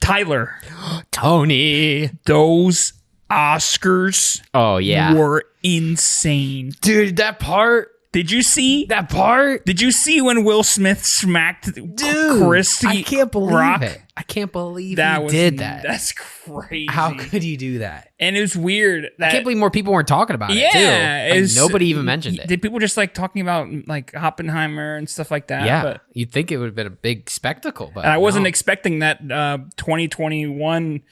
Tyler. Tony. Those Oscars were insane. Dude, that part. Did you see that part? Did you see when Will Smith smacked Chris? I can't believe Rock? it. I can't believe he did that. That's crazy. How could you do that? And it was weird. I can't believe more people weren't talking about it, too. Like, nobody even mentioned it. Did people just like talking about like Oppenheimer and stuff like that? Yeah, but, you'd think it would have been a big spectacle. But and I wasn't expecting that 2021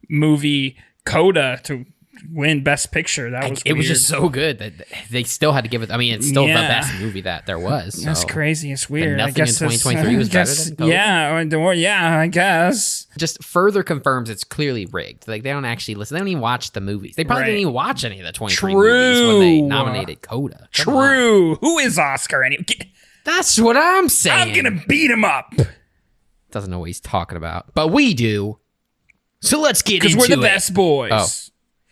movie Coda to win Best Picture. That was it was just so good that they still had to give it. I mean, it's still the best movie that there was. So. That's crazy. It's weird. Nothing in 2023 was better than Coda. Yeah, I guess. Just further confirms it's clearly rigged. Like, they don't actually listen. They don't even watch the movies. They probably didn't even watch any of the 23 movies when they nominated Coda. True. Who is Oscar anyway? That's what I'm saying. I'm going to beat him up. Doesn't know what he's talking about. But we do. So let's get into it. Because we're the best boys. Oh.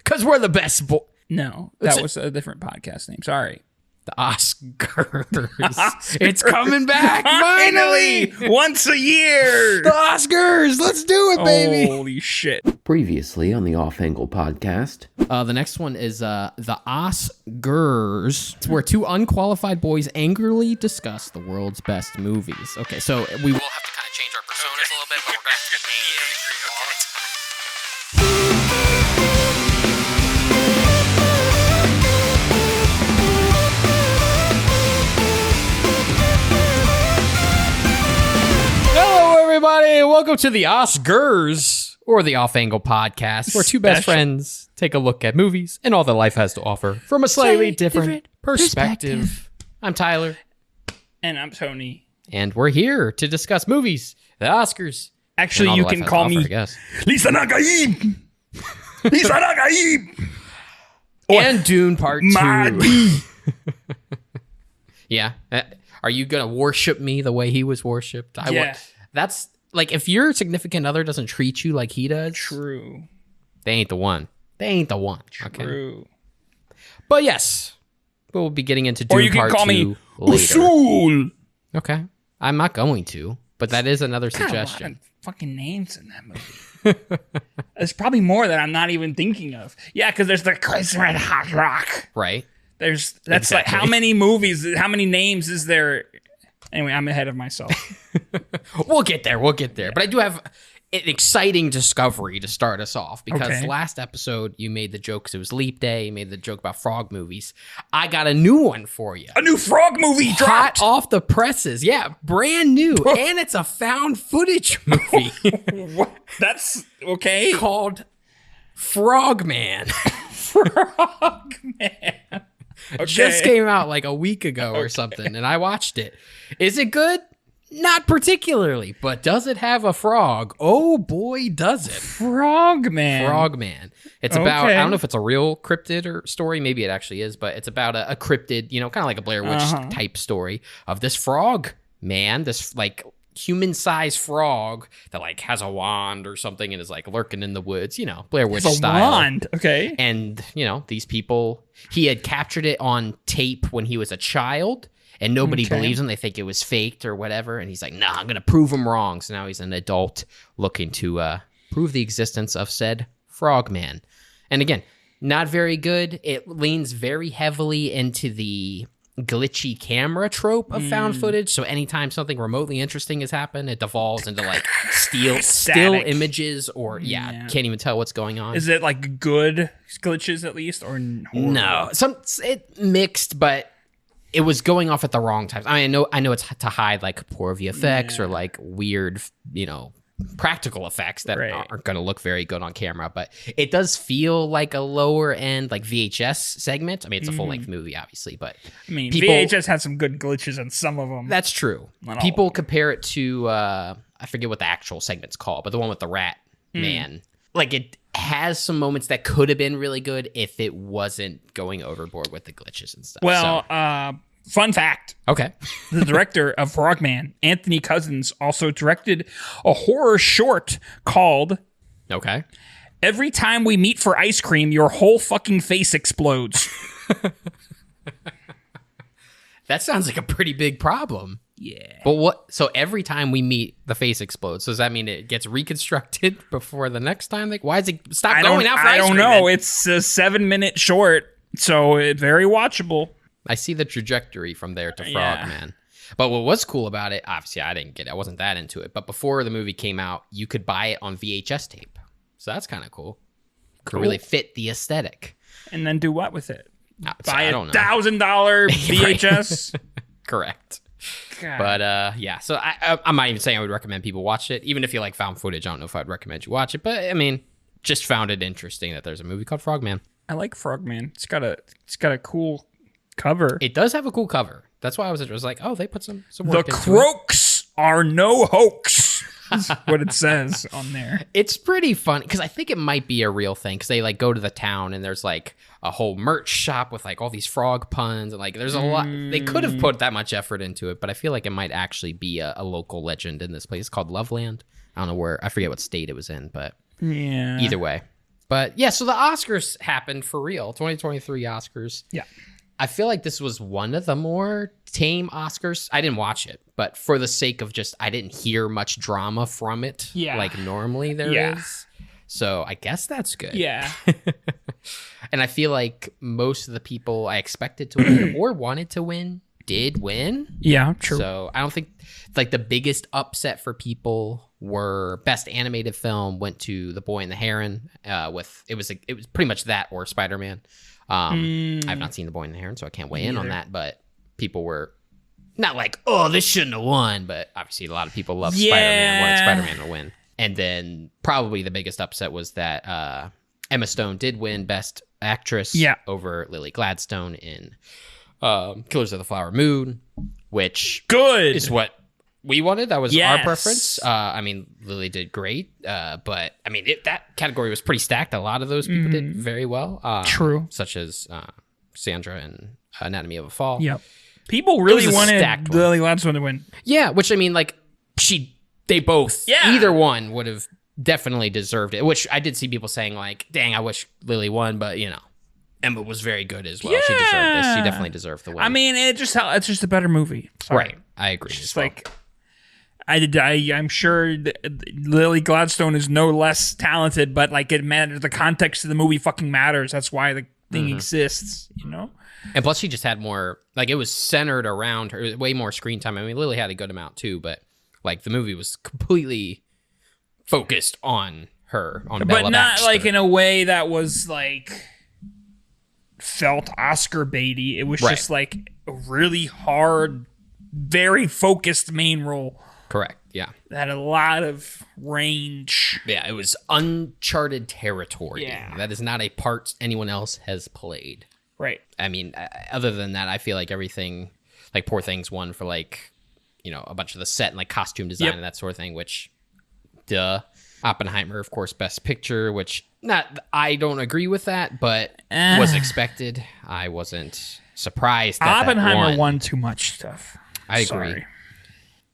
Because we're the best boys. No, that was a different podcast name. Sorry. The Oscars. It's coming back, finally! Once a year! The Oscars! Let's do it, baby! Holy shit. Previously on the Off Angle podcast. The next one is the Oscars. It's where two unqualified boys angrily discuss the world's best movies. Okay, so we will have to kind of change our personas a little bit, but we're going to have to be angry all the time. Everybody, welcome to the Oscars, or the Off Angle podcast, where two best friends take a look at movies and all that life has to offer from a slightly different perspective. I'm Tyler. And I'm Tony. And we're here to discuss movies, the Oscars. Actually, you can call me Lisa Nagaib. Lisa Nagaib. And Dune Part 2. Yeah. Are you going to worship me the way he was worshipped? Yeah. That's like, if your significant other doesn't treat you like he does. True. They ain't the one. They ain't the one. True. Okay? But yes, we'll be getting into Dune Or you can Part call 2 me later. Usul. Okay. I'm not going to, but that is another suggestion. A lot of fucking names in that movie. There's probably more that I'm not even thinking of. Yeah, because there's the Chris Red Hot Rock. Right. That's exactly. Like, how many movies, how many names is there? Anyway, I'm ahead of myself. We'll get there. Yeah. But I do have an exciting discovery to start us off, because last episode you made the joke because it was Leap Day. You made the joke about frog movies. I got a new one for you. A new frog movie dropped. Hot off the presses. Yeah, brand new. And it's a found footage movie. What? That's okay. Called Frogman. Frogman. Okay. Just came out like a week ago or something, and I watched it. Is it good? Not particularly, but does it have a frog? Oh boy, does it. Frogman. It's about, I don't know if it's a real cryptid or story, maybe it actually is, but it's about a cryptid, kind of like a Blair Witch type story of this frog man, this like human-sized frog that like has a wand or something and is like lurking in the woods, Blair Witch style. Wand, okay. And, these people, he had captured it on tape when he was a child, and nobody believes him. They think it was faked or whatever. And he's like, nah, I'm going to prove him wrong. So now he's an adult looking to prove the existence of said Frogman. And again, not very good. It leans very heavily into the glitchy camera trope of found footage. So anytime something remotely interesting has happened, it devolves into like still images or can't even tell what's going on. Is it like good glitches at least, or no? It mixed, but it was going off at the wrong times. I mean, I know it's to hide like poor VFX or like weird, practical effects that aren't going to look very good on camera, but it does feel like a lower end, like VHS segment. I mean, it's a full length movie, obviously, but VHS had some good glitches in some of them. That's true. People compare it to, I forget what the actual segment's called, but the one with the rat man. Like, it has some moments that could have been really good if it wasn't going overboard with the glitches and stuff. Well, fun fact. Okay. The director of Frogman, Anthony Cousins, also directed a horror short called Every Time We Meet for Ice Cream, Your Whole Fucking Face Explodes. That sounds like a pretty big problem. Yeah. But what? So every time we meet, the face explodes. So does that mean it gets reconstructed before the next time? Like, why does it stop going out for ice cream? I don't know. It's a 7-minute short, so it's very watchable. I see the trajectory from there to Frogman. But what was cool about it, obviously I didn't get it. I wasn't that into it. But before the movie came out, you could buy it on VHS tape. So that's kind of cool. To really fit the aesthetic. And then do what with it? Buy a $1,000 VHS? Correct. God. But yeah, so I'm not even saying I would recommend people watch it. Even if you like found footage, I don't know if I'd recommend you watch it. But I mean, just found it interesting that there's a movie called Frogman. I like Frogman. It's got a cool cover. It does have a cool cover. That's why I was like, oh, they put some work into it. The Croaks are no hoax. Is what it says on there. It's pretty fun because I think it might be a real thing because they like go to the town and there's like a whole merch shop with like all these frog puns and like there's a lot. They could have put that much effort into it, but I feel like it might actually be a local legend in this place. It's called Loveland. I don't know where. I forget what state it was in, but yeah. Either way. But yeah, so the Oscars happened for real. 2023 Oscars. Yeah. I feel like this was one of the more tame Oscars. I didn't watch it, but for the sake of just, I didn't hear much drama from it. Yeah. Like normally there is. So I guess that's good. Yeah. And I feel like most of the people I expected to win or wanted to win did win. Yeah, true. So I don't think like the biggest upset for people were best animated film went to The Boy and the Heron. With it was pretty much that or Spider-Man. I've not seen The Boy and the Heron, so I can't weigh in on that. But people were not like, oh, this shouldn't have won. But obviously, a lot of people love Spider-Man, wanted Spider-Man to win. And then probably the biggest upset was that Emma Stone did win Best Actress over Lily Gladstone in Killers of the Flower Moon, which is what we wanted. That was our preference. I mean, Lily did great, but I mean, that category was pretty stacked. A lot of those people did very well. True. Such as Sandra in Anatomy of a Fall. Yep. People really wanted Lily Gladstone to win. Yeah, which I mean, like, they both, either one would have definitely deserved it, which I did see people saying, like, dang, I wish Lily won, but, you know, Emma was very good as well. Yeah. She deserved this. She definitely deserved the win. I mean, it's just a better movie. Sorry. Right. I agree. It's just like... I'm sure Lily Gladstone is no less talented, but like it matters. The context of the movie fucking matters. That's why the thing exists, you know? And plus she just had more, like it was centered around her, way more screen time. I mean, Lily had a good amount too, but like the movie was completely focused on her, on Bella But not Baxter. like in a way that was like felt Oscar baity. It was just like a really hard, very focused main role. Correct. Yeah. That had a lot of range. Yeah, it was uncharted territory. Yeah. That is not a part anyone else has played. Right. I mean, other than that, I feel like everything, like Poor Things won for like, you know, a bunch of the set and like costume design and that sort of thing, which, Oppenheimer, of course, Best Picture, which I don't agree with that, but was expected. I wasn't surprised that Oppenheimer won too much stuff. I agree.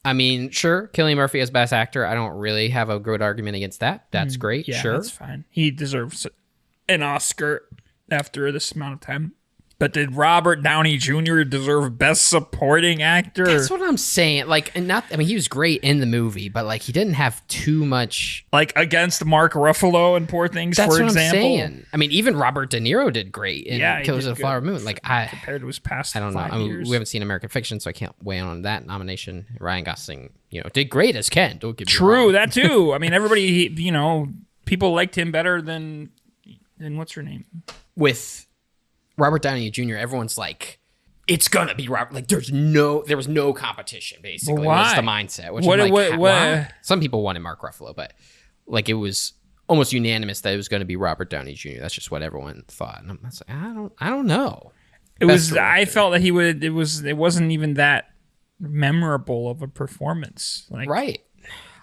I mean, sure, Cillian Murphy as Best Actor, I don't really have a good argument against that. That's great, sure. That's fine. He deserves an Oscar after this amount of time. But did Robert Downey Jr. deserve Best Supporting Actor? That's what I'm saying. Like, and not, I mean, he was great in the movie, but like, he didn't have too much. Like against Mark Ruffalo and Poor Things, for example. That's what I'm saying. I mean, even Robert De Niro did great in Killers of the Flower Moon. Like, compared to his past, I don't know. I mean, we haven't seen American Fiction, so I can't weigh in on that nomination. Ryan Gosling, you know, did great as Ken. Don't give me wrong. That too. I mean, everybody, you know, people liked him better than what's her name with Robert Downey Jr., everyone's like, it's gonna be Robert. Like, there was no competition. Basically, was the mindset. Which what? Some people wanted Mark Ruffalo, but like it was almost unanimous that it was going to be Robert Downey Jr. That's just what everyone thought. And I'm like, I don't know. I felt that he would. It wasn't even that memorable of a performance. Like, right.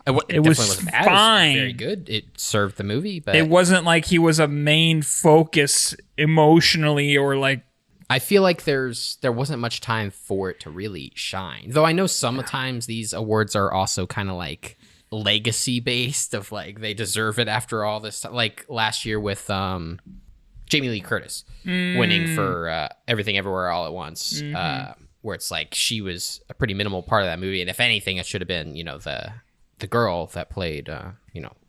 It was fine. It was very good. It served the movie, but it wasn't like he was a main focus emotionally or like. I feel like there wasn't much time for it to really shine. Though I know sometimes these awards are also kind of like legacy based of like they deserve it after all this time. Like last year with Jamie Lee Curtis winning for Everything Everywhere All at Once. where it's like she was a pretty minimal part of that movie, and if anything, it should have been, the girl that played,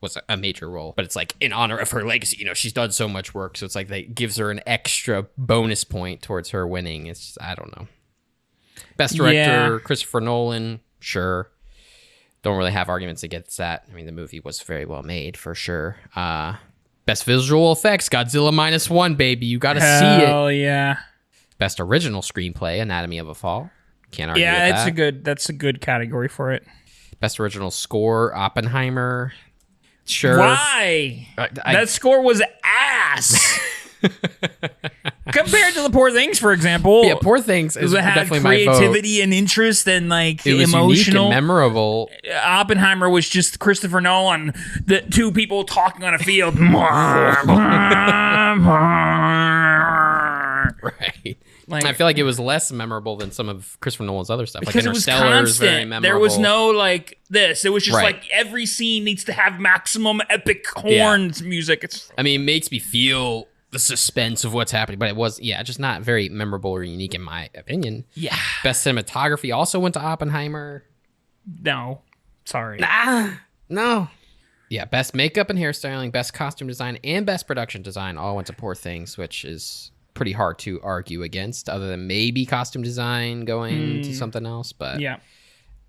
was a major role. But it's like in honor of her legacy, she's done so much work, so it's like that gives her an extra bonus point towards her winning. It's just, I don't know. Best director, Christopher Nolan, sure. Don't really have arguments against that. I mean, the movie was very well made for sure. Best visual effects, Godzilla -1, baby. You got to see it. Hell yeah. Best original screenplay, Anatomy of a Fall. Can't argue with that. That's a good category for it. Best original score, Oppenheimer. Sure. Why? That score was ass. Compared to the Poor Things, for example. Yeah, Poor Things is definitely my vote. Creativity and interest and like it was emotional, unique and memorable. Oppenheimer was just Christopher Nolan, the two people talking on a field. Right. Like, I feel like it was less memorable than some of Christopher Nolan's other stuff. Because like it was constant. Very memorable. There was no like this. It was just like every scene needs to have maximum epic horns music. I mean, it makes me feel the suspense of what's happening, but it was, just not very memorable or unique in my opinion. Yeah. Best cinematography also went to Oppenheimer. No. Sorry. No. Yeah, best makeup and hairstyling, best costume design, and best production design all went to Poor Things, which is pretty hard to argue against, other than maybe costume design going to something else. But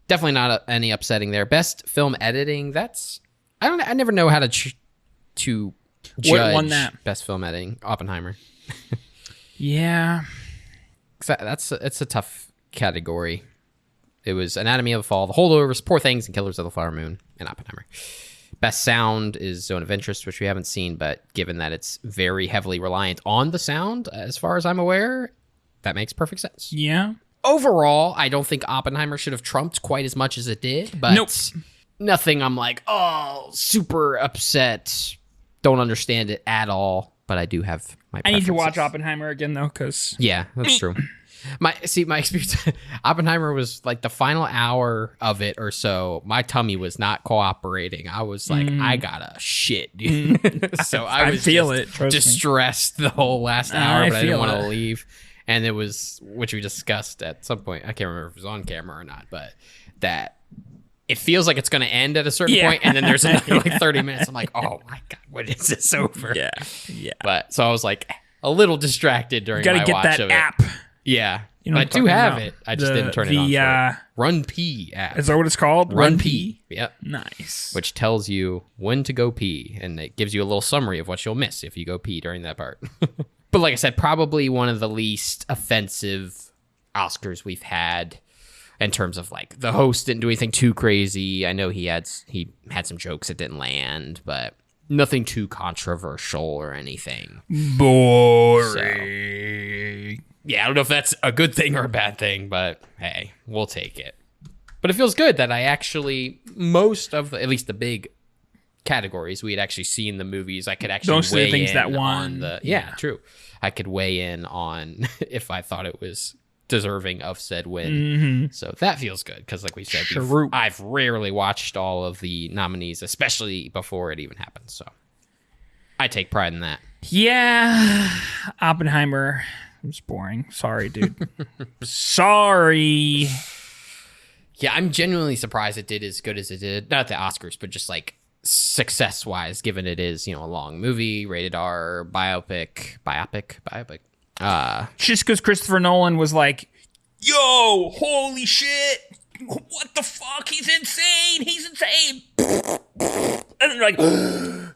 definitely not any upsetting there. Best film editing. I never know how to judge what won that? Best film editing. Oppenheimer. Yeah, it's a tough category. It was Anatomy of a Fall, The Holdovers, Poor Things, and Killers of the Flower Moon, and Oppenheimer. Best sound is Zone of Interest, which we haven't seen, but given that it's very heavily reliant on the sound, as far as I'm aware, that makes perfect sense. Yeah. Overall, I don't think Oppenheimer should have trumped quite as much as it did, but nothing I'm like, super upset, don't understand it at all, but I do have my preferences. I need to watch Oppenheimer again, though, because... Yeah, that's true. My experience, Oppenheimer was like the final hour of it or so. My tummy was not cooperating. I was like, I gotta shit, dude. So I was distressed the whole last hour, but I didn't want to leave. And it was, which we discussed at some point. I can't remember if it was on camera or not, but that it feels like it's going to end at a certain point, and then there's another like 30 minutes. I'm like, oh my God, when is this over? Yeah. But so I was like a little distracted during my watch of it. Gotta get that app. Yeah, but I do have it. I just didn't turn it on. Run Pee app. Is that what it's called? Run Pee. Yep. Nice. Which tells you when to go pee, and it gives you a little summary of what you'll miss if you go pee during that part. But like I said, probably one of the least offensive Oscars we've had in terms of like the host didn't do anything too crazy. I know he had some jokes that didn't land, but nothing too controversial or anything. Boring. Yeah, I don't know if that's a good thing or a bad thing, but hey, we'll take it. But it feels good that I actually, most of the, at least the big categories, we had actually seen the movies. I could actually weigh things in that won. True. I could weigh in on if I thought it was deserving of said win. Mm-hmm. So that feels good because, like we said, I've rarely watched all of the nominees, especially before it even happened. So I take pride in that. Yeah, Oppenheimer. It's boring. Sorry, dude. Sorry. Yeah, I'm genuinely surprised it did as good as it did. Not at the Oscars, but just like success-wise, given it is, a long movie, rated R, biopic. Just because Christopher Nolan was like, yo, holy shit. What the fuck? He's insane. And then like,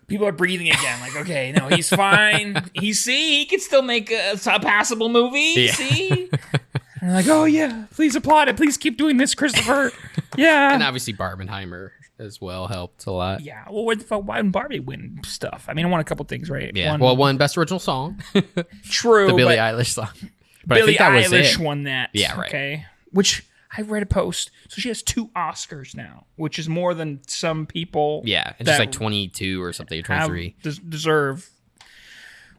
people are breathing again. Like, okay, no, he's fine. He can still make a passable movie. Yeah. See? And they're like, oh yeah, please applaud it. Please keep doing this, Christopher. Yeah. And obviously Barbenheimer as well helped a lot. Yeah. Well, why didn't Barbie win stuff? I mean, I won a couple things, right? Yeah. Won Best Original Song. True. The Billie Eilish song. But Billie Eilish won that. Yeah, right. Okay. Which I read a post. So she has 2 Oscars now, which is more than some people. Yeah. It's just like 22 or something, 23. Deserve.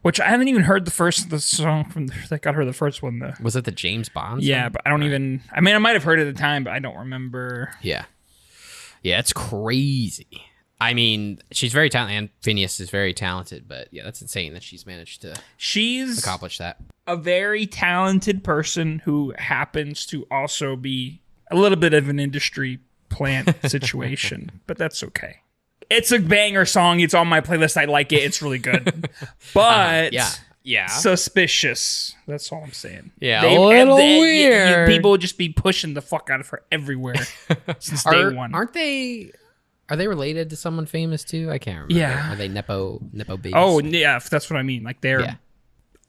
Which I haven't even heard the song that got her the first one. Was it the James Bond song? Yeah, but I don't even. I mean, I might have heard it at the time, but I don't remember. Yeah. Yeah, it's crazy. I mean, she's very talented, and Phineas is very talented, but yeah, that's insane that she's managed to accomplish that. A very talented person who happens to also be a little bit of an industry plant situation, but that's okay. It's a banger song. It's on my playlist. I like it. It's really good. But yeah, suspicious. That's all I'm saying. Yeah, a little weird. People just be pushing the fuck out of her everywhere since day one. Aren't they? Are they related to someone famous too? I can't remember. Yeah. Are they nepo babies? Oh yeah, that's what I mean. Like they're.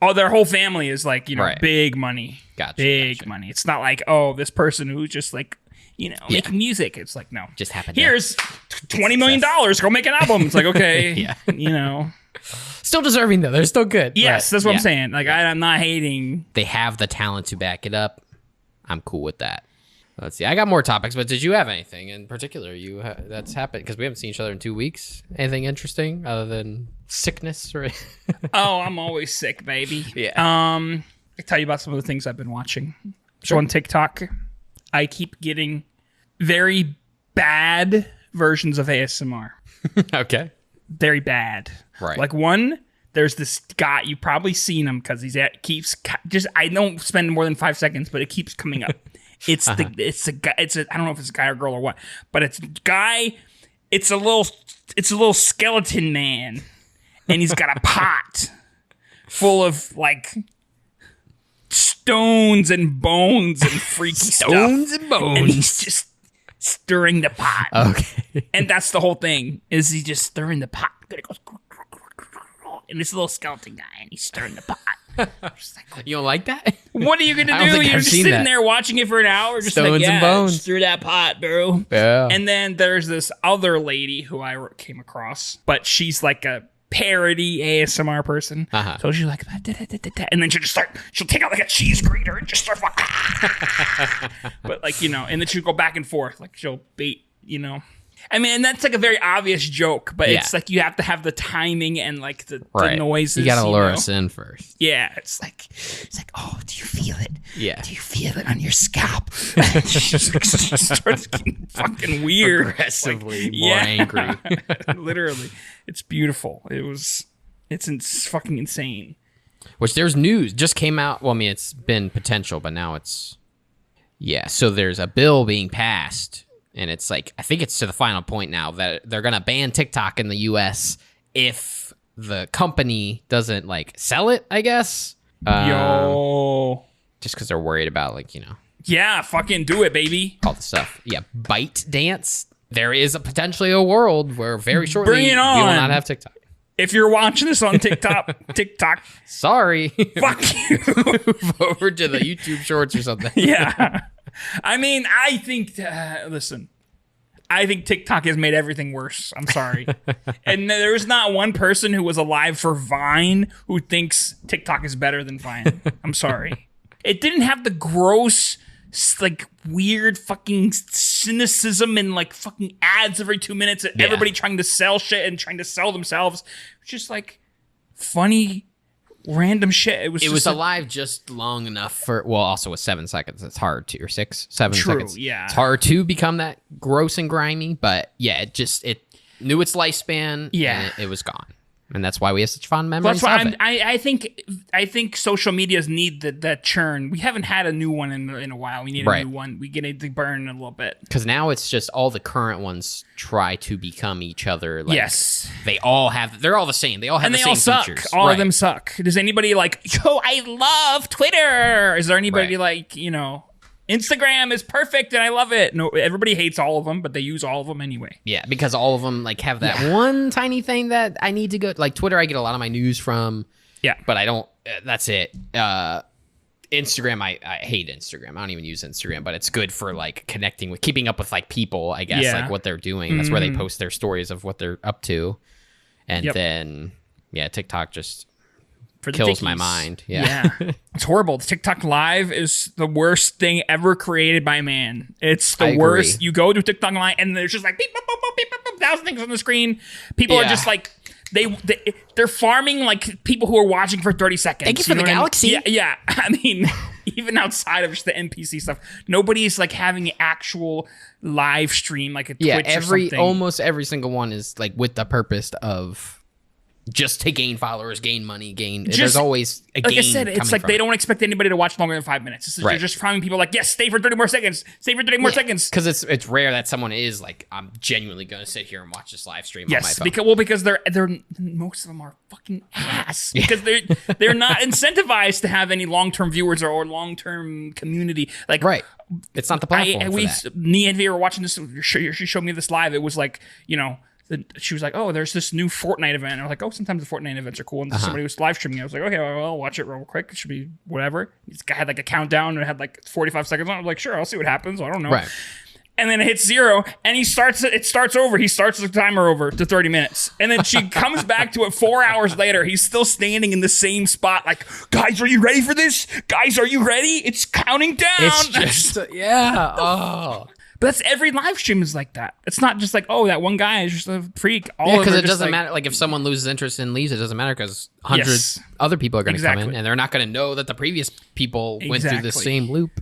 Oh, their whole family is like, right. Big money. Gotcha. Big money. It's not like, this person who's just like, making music. It's like, no. Just happened. Here's $20 million. Go make an album. It's like, okay. Still deserving, though. They're still good. Yes, that's what I'm saying. Like, I'm not hating. They have the talent to back it up. I'm cool with that. Let's see. I got more topics, but did you have anything in particular that's happened? Because we haven't seen each other in 2 weeks. Anything interesting other than sickness? Or I'm always sick, baby. Yeah. I tell you about some of the things I've been watching. So on TikTok, I keep getting very bad versions of ASMR. Okay. Very bad. Right. Like there's this guy, you've probably seen him because I don't spend more than 5 seconds, but it keeps coming up. It's a guy. I don't know if it's a guy or girl or what, but it's a guy. It's a little skeleton man, and he's got a pot full of like stones and bones and freaky stones stuff. And bones, and he's just stirring the pot. Okay, and that's the whole thing. Is he just stirring the pot? It goes, and this little skeleton guy, and he's stirring the pot. You don't like that? What are you gonna do? You're just sitting there watching it for an hour, just stones and bones through that pot, bro. Yeah. And then there's this other lady who I came across, but she's like a parody ASMR person. So she's like, and then she'll take out like a cheese grater and just start fucking. But like and then she'll go back and forth, like she'll bait, I mean, and that's like a very obvious joke, but it's like you have to have the timing and like the noises. You gotta lure us in first. Yeah, it's like, oh, do you feel it? Yeah. Do you feel it on your scalp? She starts getting fucking weird. Aggressively more angry. Literally. It's beautiful. It's fucking insane. Which there's news just came out. Well, I mean, it's been potential, but now it's, so there's a bill being passed. And it's like, I think it's to the final point now that they're going to ban TikTok in the US if the company doesn't like sell it, I guess. Just because they're worried about Yeah, fucking do it, baby. all the stuff. Yeah, Byte Dance. There is potentially a world where very shortly Bring it on. we will not have TikTok. If you're watching this on TikTok, Sorry. fuck you. Move over to the YouTube Shorts or something. Yeah. I mean, I think, listen, I think TikTok has made everything worse. I'm sorry. And there's not one person who was alive for Vine who thinks TikTok is better than Vine. I'm sorry. It didn't have the gross, like, weird fucking cynicism and, like, fucking ads every 2 minutes. And everybody trying to sell shit and trying to sell themselves. It's just, like, funny random shit. It was alive just long enough for, also with 7 seconds, it's hard to, or 7 True, seconds. Yeah. It's hard to become that gross and grimy, but yeah, it knew its lifespan. Yeah. And it was gone. And that's why we have such fond memories That's why of it. I think social medias need that churn. We haven't had a new one in a while. We need a new one. We get it to burn a little bit. Because now it's just all the current ones try to become each other. Like, yes. They're all the same. They all have the same suck. features. All of them suck. Does anybody like, I love Twitter? Is there anybody like, Instagram is perfect and I love it? No, everybody hates all of them, but they use all of them anyway. Yeah, because all of them like have that one tiny thing that I need to go. Like Twitter, I get a lot of my news from. Yeah. But I don't. That's it. Instagram, I hate Instagram. I don't even use Instagram, but it's good for like keeping up with like people, I guess, like what they're doing. That's where they post their stories of what they're up to. And then, TikTok just kills my mind. Yeah. It's horrible. TikTok Live is the worst thing ever created by man. It's the worst. You go to TikTok Live and there's just like beep, boop, boop, boop, beep, boop, boop, 1,000 things on the screen. People are just like they're farming like people who are watching for 30 seconds. Thank you for the galaxy. Yeah. I mean, even outside of just the NPC stuff, nobody's like having an actual live stream like a Twitch or something. Almost every single one is like with the purpose of just to gain followers, gain money, there's always a gain. Like I said, it's like they don't expect anybody to watch longer than 5 minutes. They're just finding people like, yes, stay for 30 more seconds. Stay for 30 more seconds. Because it's rare that someone is like, I'm genuinely going to sit here and watch this live stream on my phone. Because they're most of them are fucking ass. Because they're not incentivized to have any long-term viewers or long-term community. Like, right. It's not the platform for that. Me and Via were watching this. She showed me this live. It was like, she was like, oh, there's this new Fortnite event. And I was like, oh, sometimes the Fortnite events are cool. And somebody was live streaming. I was like, okay, well, I'll watch it real quick. It should be whatever. This guy had like a countdown and it had like 45 seconds on. I was like, sure, I'll see what happens. I don't know. Right. And then it hits 0 and it starts over. He starts the timer over to 30 minutes. And then she comes back to it 4 hours later. He's still standing in the same spot. Like, guys, are you ready for this? Guys, are you ready? It's counting down. It's just, yeah. Oh. But that's every live stream is like that. It's not just like, oh, that one guy is just a freak. Because it doesn't matter. Like if someone loses interest and leaves, it doesn't matter because hundreds other people are going to come in and they're not going to know that the previous people went through the same loop.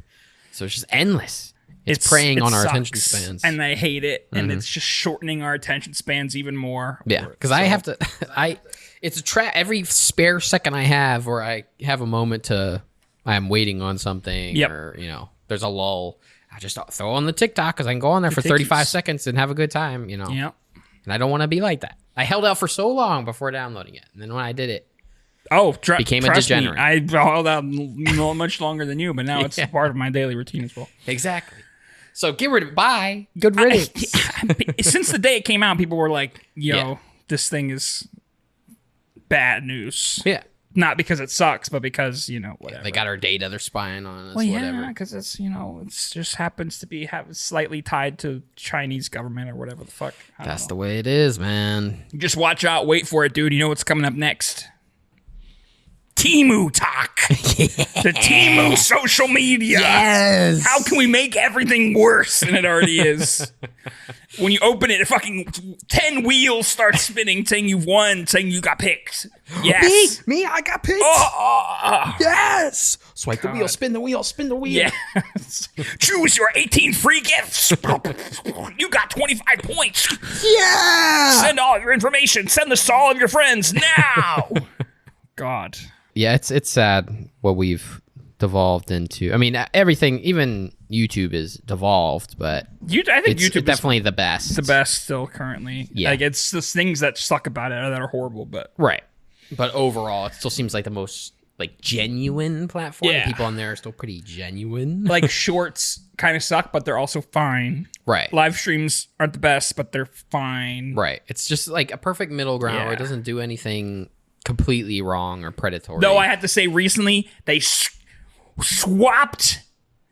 So it's just endless. It's preying on our attention spans. And I hate it. And it's just shortening our attention spans even more. Yeah. Because I have to, it's a trap. Every spare second I have where I have a moment I'm waiting on something or, there's a lull. I just throw on the TikTok because I can go on there for 35 seconds and have a good time, Yep. And I don't want to be like that. I held out for so long before downloading it. And then when I did it, became a degenerate. I held out much longer than you, but now it's part of my daily routine as well. Exactly. So get rid of it. Bye. Good riddance. Since the day it came out, people were like, this thing is bad news. Yeah. Not because it sucks, but because, whatever. They got our data. They're spying on us, whatever. Because it's, it just happens to be slightly tied to Chinese government or whatever the fuck. That's the way it is, man. Just watch out. Wait for it, dude. You know what's coming up next? Temu talk. The Temu social media. Yes. How can we make everything worse than it already is? When you open it, fucking 10 wheels start spinning, saying you've won, saying you got picked. Yes. Me, I got picked. Yes. Swipe the wheel, spin the wheel, spin the wheel. Yes. Choose your 18 free gifts. You got 25 points. Yeah. Send all your information. Send this to all of your friends now. God. Yeah, it's sad what we've devolved into. I mean, everything, even YouTube is devolved, but I think YouTube is definitely the best. The best still currently. Yeah. Like it's the things that suck about it that are horrible, but right. But overall, it still seems like the most like genuine platform. Yeah. People on there are still pretty genuine. Like shorts kind of suck, but they're also fine. Right. Live streams aren't the best, but they're fine. Right. It's just like a perfect middle ground where it doesn't do anything completely wrong or predatory. Though I have to say, recently they swapped.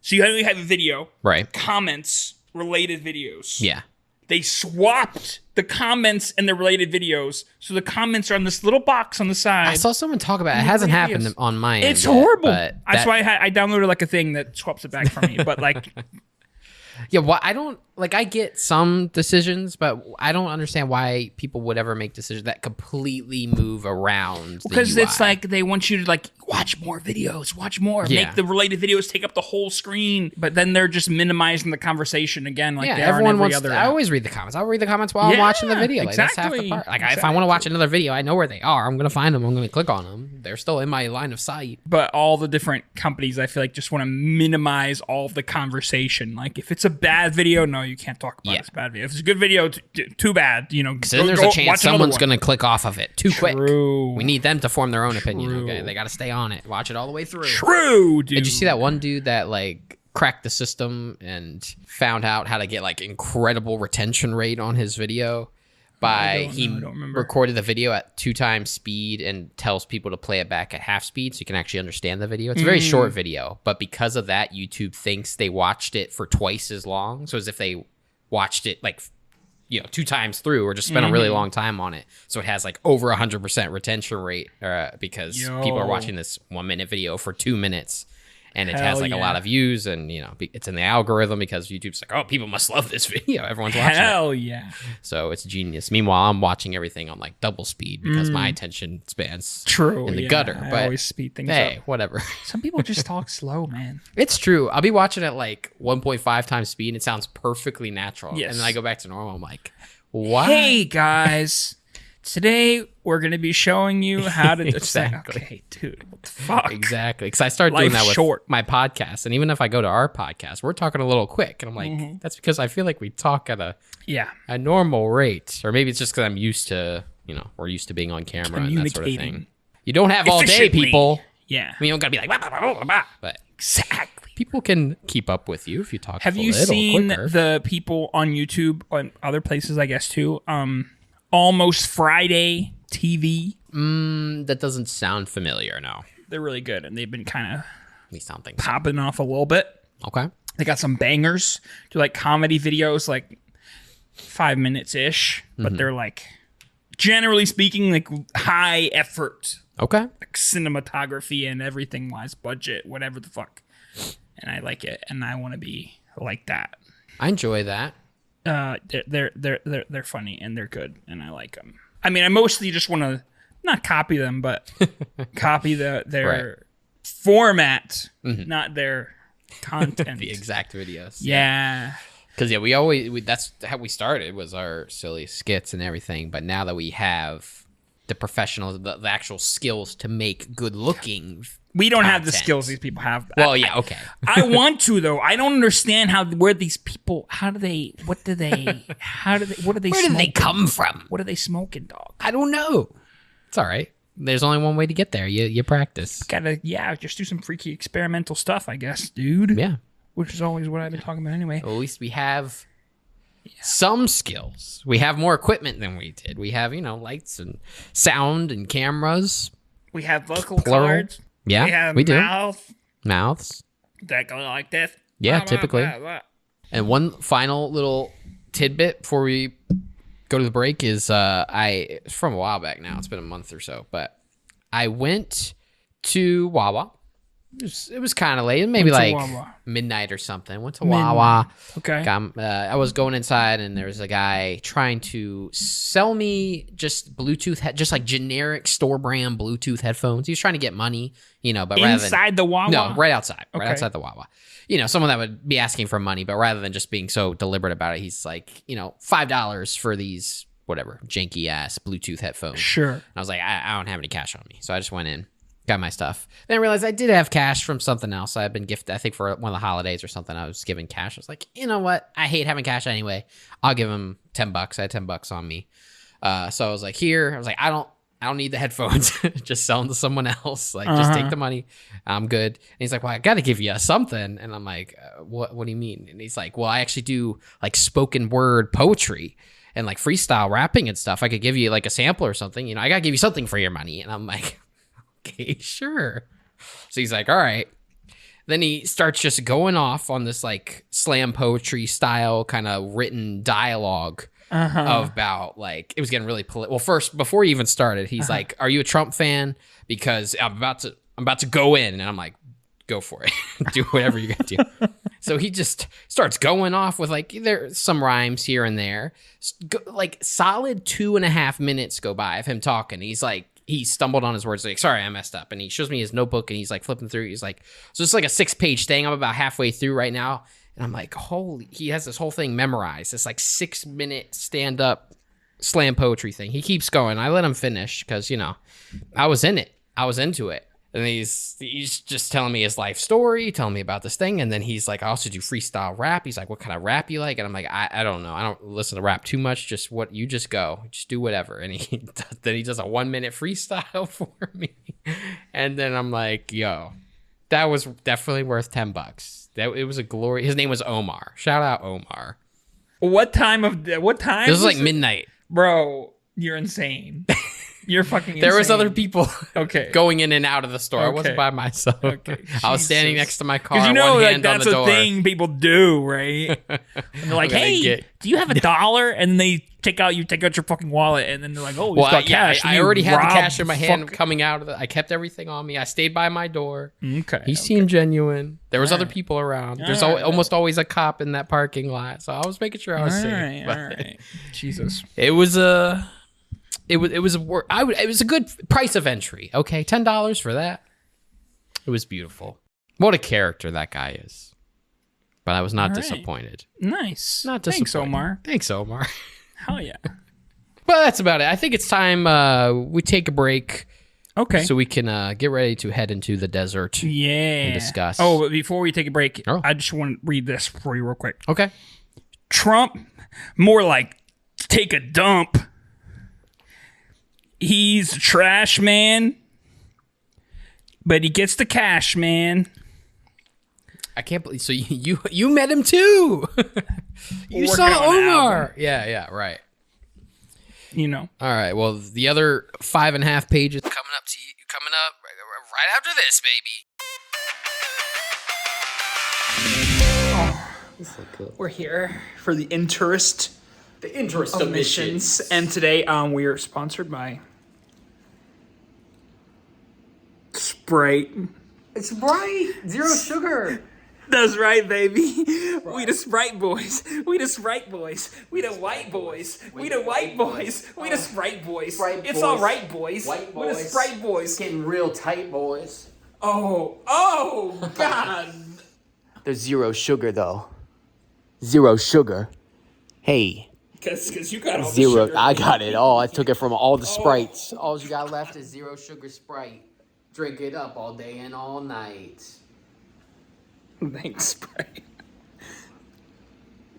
So you only have a video, right? Comments, related videos. Yeah. They swapped the comments and the related videos, so the comments are on this little box on the side. I saw someone talk about it. It hasn't happened on my end. It's horrible. That's why I downloaded like a thing that swaps it back for me. But like, yeah, well, I don't like. I get some decisions, but I don't understand why people would ever make decisions that completely move around. Because it's like they want you to like watch more videos, watch more, make the related videos take up the whole screen. But then they're just minimizing the conversation again. Like they everyone are in every wants. other I always read the comments. I'll read the comments while I'm watching the video. Like, that's half the part. Like if I want to watch another video, I know where they are. I'm gonna find them. I'm gonna click on them. They're still in my line of sight. But all the different companies, I feel like, just want to minimize all of the conversation. Like if it's a bad video, no, you can't talk about it's a bad video. If it's a good video, too bad. Because then there's a chance someone's going to click off of it too quick. True. We need them to form their own opinion. Okay, they got to stay on it. Watch it all the way through. True, dude. Did you see that one dude that like cracked the system and found out how to get like incredible retention rate on his video? He recorded the video at 2 times speed and tells people to play it back at half speed so you can actually understand the video. It's a very short video, but because of that, YouTube thinks they watched it for twice as long. So as if they watched it like 2 times through or just spent a really long time on it. So it has like over 100% retention rate because people are watching this 1 minute video for 2 minutes. and it Hell has like a yeah. lot of views, and it's in the algorithm because YouTube's like, oh, people must love this video. Everyone's watching it. Hell yeah. So it's genius. Meanwhile, I'm watching everything on like double speed because my attention spans True. in the yeah. gutter. I But always speed things hey, up. whatever. Some people just talk slow, man. It's true. I'll be watching at like 1.5 times speed and it sounds perfectly natural. Yes. And then I go back to normal. I'm like, why? Hey guys, today we're gonna be showing you how to. Exactly. Okay, dude, what the fuck? Exactly. Because I started doing Life's that with short. my podcast. And even if I go to our podcast, we're talking a little quick. And I'm like, that's because I feel like we talk at Yeah, a normal rate. Or maybe it's just because I'm used to, we're used to being on camera and that sort of Communicating. thing. You don't have all day, Efficiently. people. yeah, I mean, you don't got to be like, blah, blah, blah, blah, blah. But exactly. people can keep up with you if you talk Have a you little seen quicker. the people on YouTube and other places, I guess too? Almost Friday TV. That doesn't sound familiar, no. They're really good, and they've been kind of At least I don't think so. popping off a little bit. Okay. They got some bangers. Do like comedy videos, like 5 minutes ish, but they're like, generally speaking, like high effort, Okay. like cinematography and everything wise, budget, whatever the fuck. And I like it, and I want to be like that. I enjoy that. They're funny and they're good, and I like them. I mean, I mostly just want to not copy them, but copy their Right. format, not their content. The exact videos. Yeah. Because that's how we started, was our silly skits and everything. But now that we have the professional, the actual skills to make good looking. We don't have the Content. skills these people have. Well, yeah, okay. I want to though. I don't understand where these people. What do they? What are they? Where did they smoking? come from? What are they smoking, dog? I don't know. It's all right. There's only one way to get there. You practice. Just do some freaky experimental stuff, I guess, dude. Yeah. Which is always what I've been talking about anyway. At least we have some skills. We have more equipment than we did. We have, lights and sound and cameras. We have vocal Plural. cords. Yeah, We have we do. mouths Mouths. that go like this. Yeah, Blah, blah, typically. blah, blah. And one final little tidbit before we go to the break is it's from a while back now. It's been a month or so, but I went to Wawa. It was kind of late, maybe Went to like Wawa. midnight or something. Went to Wawa. Okay. I was going inside, and there was a guy trying to sell me just Bluetooth, just like generic store brand Bluetooth headphones. He was trying to get money, but rather than Inside the Wawa? no, right outside Okay. the Wawa. Someone that would be asking for money, but rather than just being so deliberate about it, he's like, $5 for these whatever janky ass Bluetooth headphones. Sure. And I was like, I don't have any cash on me, so I just went in, got my stuff. Then I realized I did have cash from something else. I had been gifted, I think, for one of the holidays or something. I was given cash. I was like, you know what? I hate having cash anyway. I'll give him $10. I had $10 on me. So I was like, here. I was like, I don't need the headphones. Just sell them to someone else. Like, just take the money. I'm good. And he's like, well, I got to give you something. And I'm like, what do you mean? And he's like, well, I actually do like spoken word poetry and like freestyle rapping and stuff. I could give you like a sample or something. I got to give you something for your money. And I'm like, okay, sure. So he's like, all right. Then he starts just going off on this like slam poetry style kind of written dialogue about like, it was getting really political. Well, first, before he even started, he's like, are you a Trump fan? Because I'm about to go in. And I'm like, go for it. Do whatever you got to do. So he just starts going off with like, there's some rhymes here and there. Like solid 2.5 minutes go by of him talking. He's like, he stumbled on his words, like, sorry, I messed up. And he shows me his notebook and he's like flipping through. He's like, so it's like a 6-page thing. I'm about halfway through right now. And I'm like, he has this whole thing memorized. It's like 6-minute stand-up slam poetry thing. He keeps going. I let him finish because, I was in it. I was into it. And he's just telling me his life story, telling me about this thing. And then he's like, I also do freestyle rap. He's like, what kind of rap you like? And I'm like, I don't know. I don't listen to rap too much. Just you just go. Just do whatever. And then he does a 1-minute freestyle for me. And then I'm like, yo, that was definitely worth $10. It was a glory. His name was Omar. Shout out Omar. What time? This was like midnight. Bro, you're insane. You're fucking insane. There was other people going in and out of the store. I Okay. wasn't by myself. Okay. I was standing Jesus. next to my car, Because one like hand on that's the a door. thing people do, right? And they're like, gonna hey, get- do you have $1? And they take out your fucking wallet, and then they're like, "Oh, he's got cash." I already had the cash in my hand coming out of it. I kept everything on me. I stayed by my door. Okay, he seemed genuine. There was other people around. There's almost always a cop in that parking lot, so I was making sure I was safe. All right. Jesus, it was a good price of entry. Okay, $10 for that. It was beautiful. What a character that guy is. But I was not disappointed. Nice. Not disappointed. Thanks, Omar. Hell yeah. Well, that's about it. I think it's time we take a break. Okay. So we can get ready to head into the desert. Yeah. And discuss. Oh, but before we take a break, I just want to read this for you real quick. Okay. Trump, more like take a dump. He's a trash man, but he gets the cash, man. I can't believe. So you met him too. You saw Omar. Yeah, right. You know. All right. Well, the other 5.5 pages coming up right after this, baby. We're here for the interest of missions, and today we are sponsored by Sprite. It's Sprite, 0 sugar. That's right, baby. Right. We the Sprite boys. We the Sprite boys. We the white boys. We the white boys. We the Sprite boys. It's all right, boys. White boys. We the Sprite boys. Getting real tight, boys. Oh, God. There's 0 sugar, though. 0 sugar. Hey. Because you got all 0. the sugar. I got it all. I took it from all the Sprites. All you got left is 0 sugar Sprite. Drink it up all day and all night. Thanks, Sprite.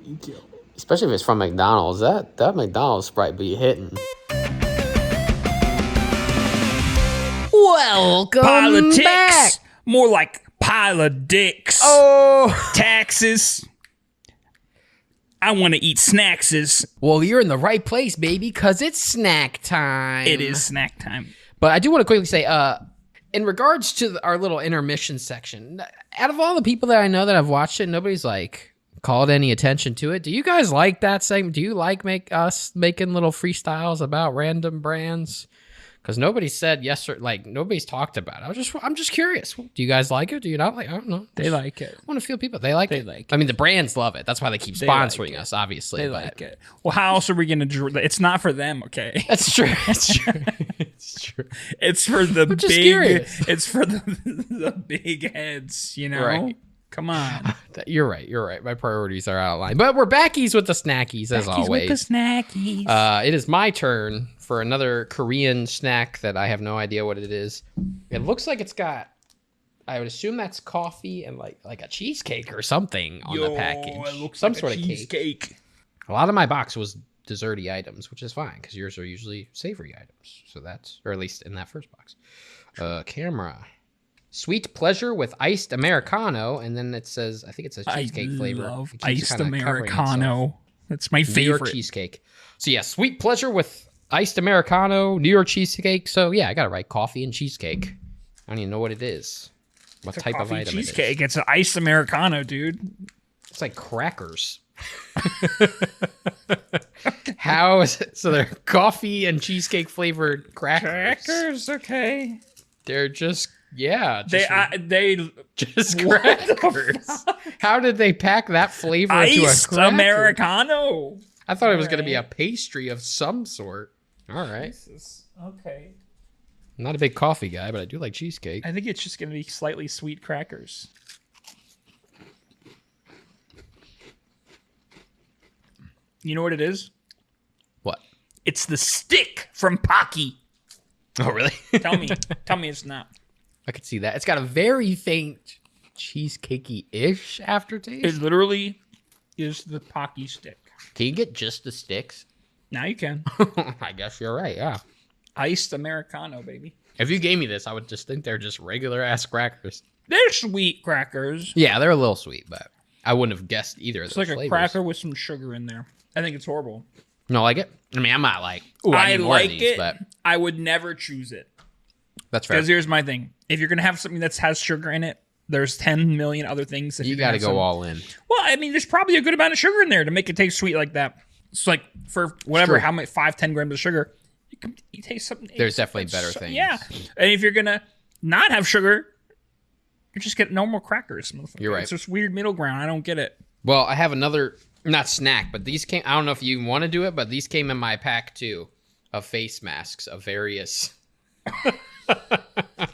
Thank you. Especially if it's from McDonald's. That McDonald's Sprite be hitting. Welcome Politics. back. More like pile of dicks. Oh. Taxes. I want to eat snackses. Well, you're in the right place, baby, because it's snack time. It is snack time. But I do want to quickly say, in regards to our little intermission section, out of all the people that I know that have watched it, nobody's like called any attention to it. Do you guys like that segment? Do you like us making little freestyles about random brands? Because nobody said yes or like nobody's talked about it. I'm just curious. Do you guys like it? Do you not like it? I don't know. They like it. I want to feel people. They like it. I mean, the brands love it. That's why they keep sponsoring us, obviously. They like it. Well, how else are we going to... It's not for them, okay? That's true. That's true. It's true. It's for the big... Curious. It's for the big heads, you know? Right. Come on. You're right. My priorities are out of line. But we're Backies with the Snackies, as always. With the Snackies. It is my turn for another Korean snack that I have no idea what it is. It looks like it's got... I would assume that's coffee and like a cheesecake or something on the package. It looks some like sort a of cheesecake. A lot of my box was desserty items, which is fine because yours are usually savory items. So that's, or at least in that first box. Camera. Sweet pleasure with iced Americano, and then it says, I think it's a cheesecake flavor. I love iced Americano. That's my favorite. New York cheesecake. So yeah, sweet pleasure with iced Americano, New York cheesecake. So yeah, I got it right. Coffee and cheesecake. I don't even know what it is. What type of item cheesecake. it is. It's an iced Americano, dude. It's like crackers. How is it? So they're coffee and cheesecake flavored crackers. Crackers, okay. They're just... Yeah, they just crackers. How did they pack that flavor into a iced cracker? Americano? I thought it was going to be a pastry of some sort. All right. Jesus. Okay. I'm not a big coffee guy, but I do like cheesecake. I think it's just going to be slightly sweet crackers. You know what it is? What? It's the stick from Pocky. Oh, really? Tell me it's not. I could see that. It's got a very faint cheesecakey-ish aftertaste. It literally is the Pocky stick. Can you get just the sticks? Now you can. I guess you're right, yeah. Iced Americano, baby. If you gave me this, I would just think they're just regular-ass crackers. They're sweet crackers. Yeah, they're a little sweet, but I wouldn't have guessed either of those flavors. It's like a cracker with some sugar in there. I think it's horrible. You don't like it? I mean, I'm not like, ooh, I need more of these, but I would never choose it. That's fair. Because here's my thing. If you're going to have something that has sugar in it, there's 10 million other things that you got to go all in. Well, I mean, there's probably a good amount of sugar in there to make it taste sweet like that. It's like for whatever, True. how much 5-10 grams of sugar, you taste something. There's definitely better things. Yeah, and if you're gonna not have sugar, you just get normal crackers. You're right. It's this weird middle ground. I don't get it. Well, I have another, not snack, but these came, I don't know if you want to do it, but these came in my pack too, of face masks of various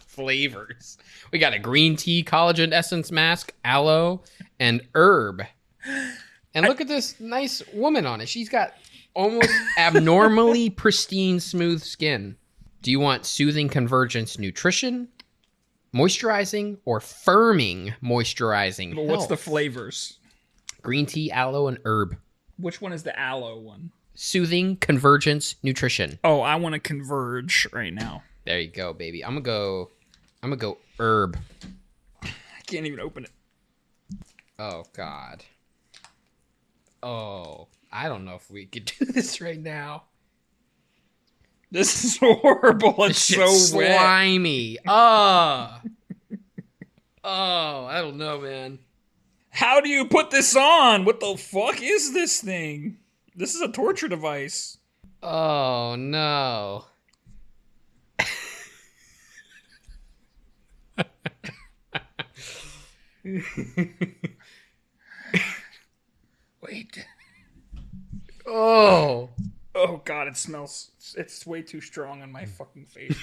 flavors. We got a green tea collagen essence mask, aloe, and herb. And look at this nice woman on it. She's got almost abnormally pristine, smooth skin. Do you want soothing convergence nutrition, moisturizing, or firming moisturizing? But what's health? the flavors? Green tea, aloe, and herb. Which one is the aloe one? Soothing convergence nutrition. Oh, I want to converge right now. There you go, baby. I'm gonna go herb. I can't even open it. Oh God. Oh, I don't know if we could do this right now. This is horrible. It's so wet. Slimy. Oh, I don't know, man. How do you put this on? What the fuck is this thing? This is a torture device. Oh no. Wait. Oh. Oh god, it smells. It's way too strong on my fucking face.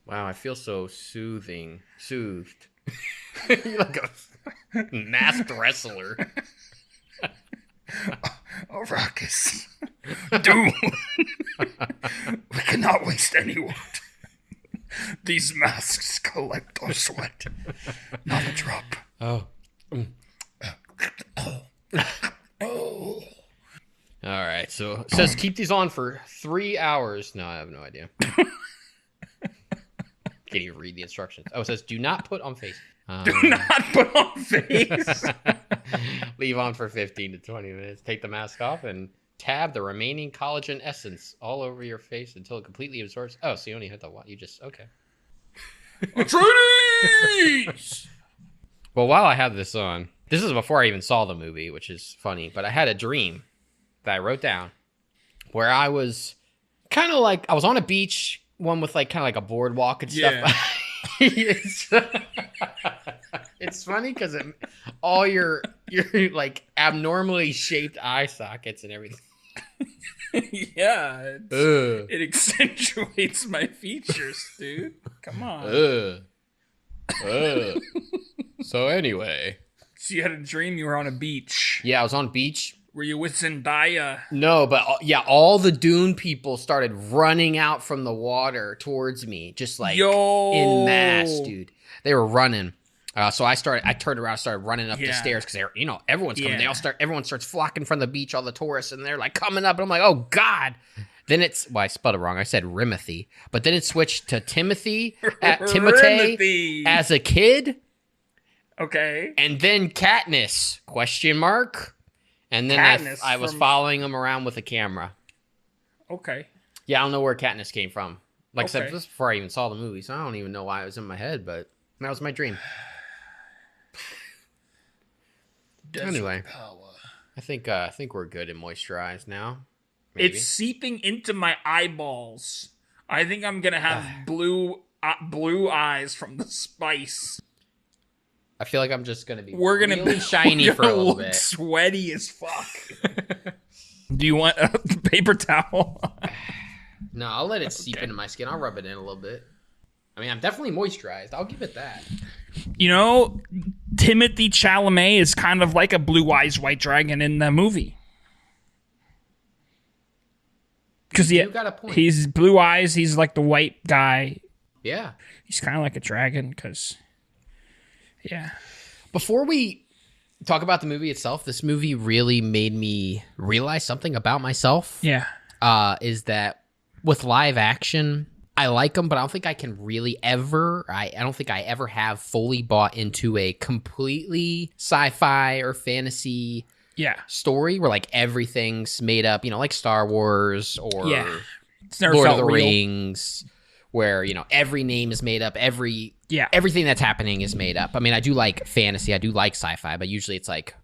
Wow, I feel so soothed. You're like a masked wrestler. Arrakis. Dune. We cannot waste any wood. These masks collect our sweat. Not a drop. Oh. Oh. All right, so it says keep these on for 3 hours. No, I have no idea. Can't even read the instructions. Oh, it says do not put on face. Do not put on face. Leave on for 15 to 20 minutes. Take the mask off and tab the remaining collagen essence all over your face until it completely absorbs. Oh, so you only hit the one. You just, okay. Atreides! Well, while I have this on, this is before I even saw the movie, which is funny, but I had a dream that I wrote down where I was kind of like, I was on a beach, one with like kind of like a boardwalk and stuff. It's funny because all your like abnormally shaped eye sockets and everything. Yeah, it accentuates my features, dude. Come on. So anyway. So you had a dream you were on a beach. Yeah, I was on a beach. Were you with Zendaya? No, but yeah, all the Dune people started running out from the water towards me, just like in mass, dude. They were running. So I turned around, started running up the stairs because they're, everyone's coming. Everyone starts flocking from the beach, all the tourists, and they're like coming up. And I'm like, oh God. Then I spelled it wrong. I said Rimothy, but then it switched to Timothy as a kid. Okay. And then Katniss, ? And then I was following him around with a camera. Okay. Yeah, I don't know where Katniss came from. Like I said, Okay. this was before I even saw the movie, so I don't even know why it was in my head, but that was my dream. Anyway, I think we're good and moisturized now. Maybe. It's seeping into my eyeballs. I think I'm gonna have blue eyes from the spice. I feel like I'm just gonna be Really really shiny for a little look bit. sweaty as fuck. Do you want a paper towel? No, I'll let it seep into my skin. I'll rub it in a little bit. I mean, I'm definitely moisturized. I'll give it that. Timothy Chalamet is kind of like a Blue Eyes White Dragon in the movie. Because You got a point. he's blue eyes. He's like the white guy. Yeah. He's kind of like a dragon because, yeah. Before we talk about the movie itself, this movie really made me realize something about myself. Yeah. Is that with live action, I like them, but I don't think I can really ever, I don't think I ever have fully bought into a completely sci-fi or fantasy story where like everything's made up, like Star Wars or It's never Lord of felt the real. Rings, where, every name is made up, everything that's happening is made up. I mean, I do like fantasy, I do like sci-fi, but usually it's like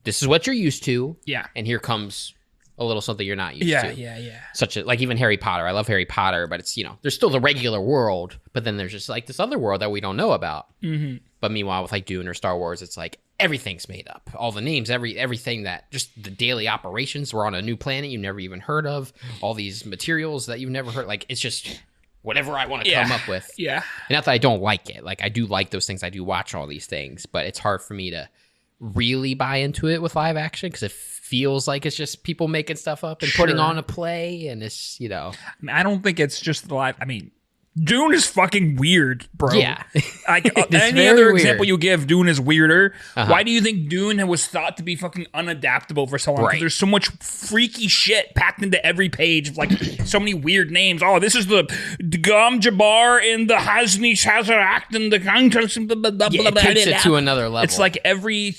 this is what you're used to. Yeah. And here comes a little something you're not used to. Yeah. Such a, like even Harry Potter. I love Harry Potter, but it's, there's still the regular world, but then there's just like this other world that we don't know about. Mm-hmm. But meanwhile, with like Dune or Star Wars, it's like everything's made up. All the names, everything that just the daily operations. We're on a new planet you never even heard of. All these materials that you've never heard. Like it's just whatever I want to come up with. Yeah. And not that I don't like it. Like I do like those things. I do watch all these things, but it's hard for me to really buy into it with live action because it feels like it's just people making stuff up and putting on a play, and it's I don't think it's just the live. I mean, Dune is fucking weird, bro. Yeah. Like any other example you give, Dune is weirder. Why do you think Dune was thought to be fucking unadaptable for so long? Because there's so much freaky shit packed into every page of like so many weird names. Oh, this is the Gom Jabbar in the Hazni Shazaract and the it takes it to another level. It's like every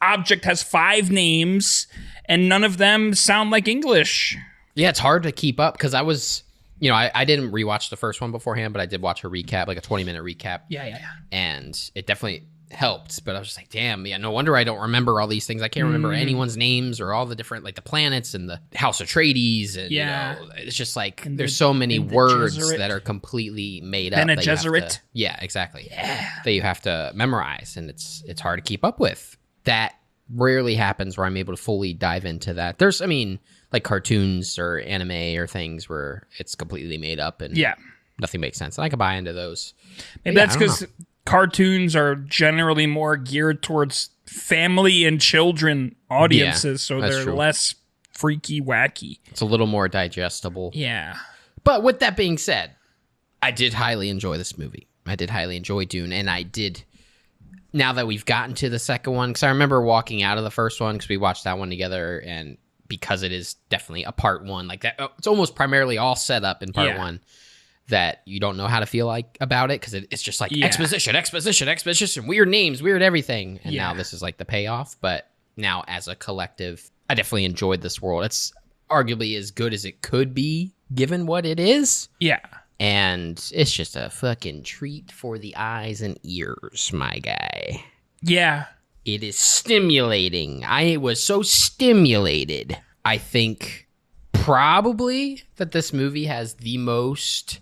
object has 5 names and none of them sound like English. Yeah, it's hard to keep up because I was... I didn't rewatch the first one beforehand, but I did watch a recap, like a 20-minute recap. Yeah. And it definitely helped, but I was just like, damn, no wonder I don't remember all these things. I can't remember anyone's names or all the different, like the planets and the House Atreides. And, it's just like, there's so many words that are completely made up. Bene Gesserit. Yeah, exactly. Yeah. That you have to memorize, and it's hard to keep up with. That rarely happens where I'm able to fully dive into that. There's, like cartoons or anime or things where it's completely made up and nothing makes sense. And I can buy into those. Maybe that's because cartoons are generally more geared towards family and children audiences, so they're less freaky, wacky. It's a little more digestible. Yeah. But with that being said, I did highly enjoy this movie. I did highly enjoy Dune, and I did... Now that we've gotten to the second one, because I remember walking out of the first one because we watched that one together, and because it is definitely a part one like that, it's almost primarily all set up in part one that you don't know how to feel like about it because it's just like exposition, weird names, weird everything, and now this is like the payoff. But now as a collective, I definitely enjoyed this world. It's arguably as good as it could be given what it is. Yeah. And it's just a fucking treat for the eyes and ears, my guy. Yeah. It is stimulating. I was so stimulated. I think probably that this movie has the most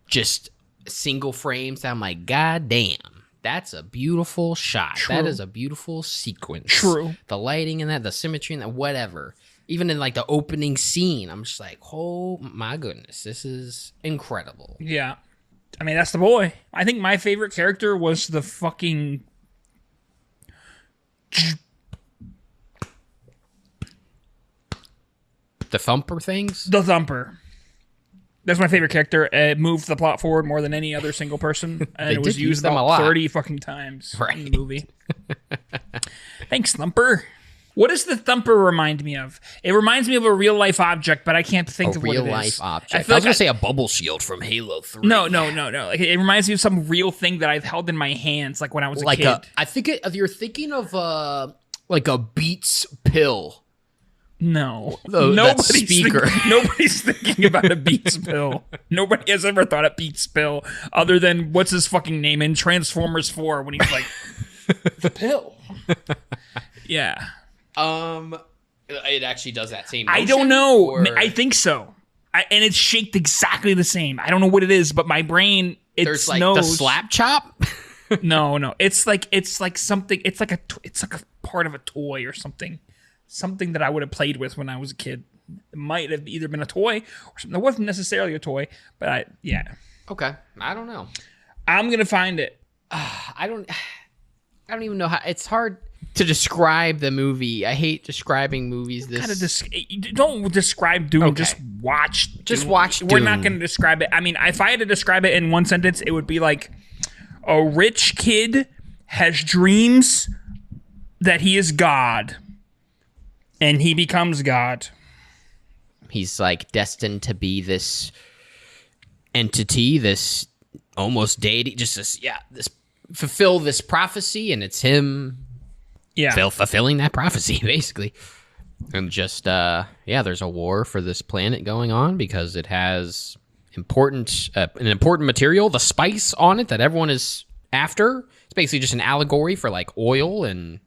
just single frames that I'm like, God damn, that's a beautiful shot. True. That is a beautiful sequence. True. The lighting in that, the symmetry in that, whatever. Even in like the opening scene, I'm just like, oh my goodness, this is incredible. Yeah. I mean, that's the boy. I think my favorite character was the fucking... The thumper things? The thumper. That's my favorite character. It moved the plot forward more than any other single person. And it was used about 30 fucking times in the movie. Thanks, Thumper. What does the thumper remind me of? It reminds me of a real life object, but I can't think of what it is. A real life object. I was going to say a bubble shield from Halo 3. No. Like, it reminds me of some real thing that I've held in my hands, like when I was a kid. I think you're thinking of like a Beats pill. No. Nobody's thinking about a Beats pill. Nobody has ever thought of Beats pill other than what's his fucking name in Transformers 4 when he's like, the pill. Yeah. It actually does that same motion, I don't know. Or... I think so. And it's shaped exactly the same. I don't know what it is, but my brain There's like knows. the slap chop. No. It's like something. It's like a part of a toy or something. Something that I would have played with when I was a kid. It might have either been a toy or something. It wasn't necessarily a toy, but Okay, I don't know. I'm gonna find it. I don't even know how. It's hard to describe the movie. I hate describing movies. Don't describe Dune. Okay. Just watch. Just watch Dune. We're not going to describe it. I mean, if I had to describe it in one sentence, it would be like a rich kid has dreams that he is God, and he becomes God. He's like destined to be this entity, this almost deity, just this fulfill this prophecy, and it's him fulfilling that prophecy, basically. And just, there's a war for this planet going on because it has an important material, the spice on it that everyone is after. It's basically just an allegory for like oil and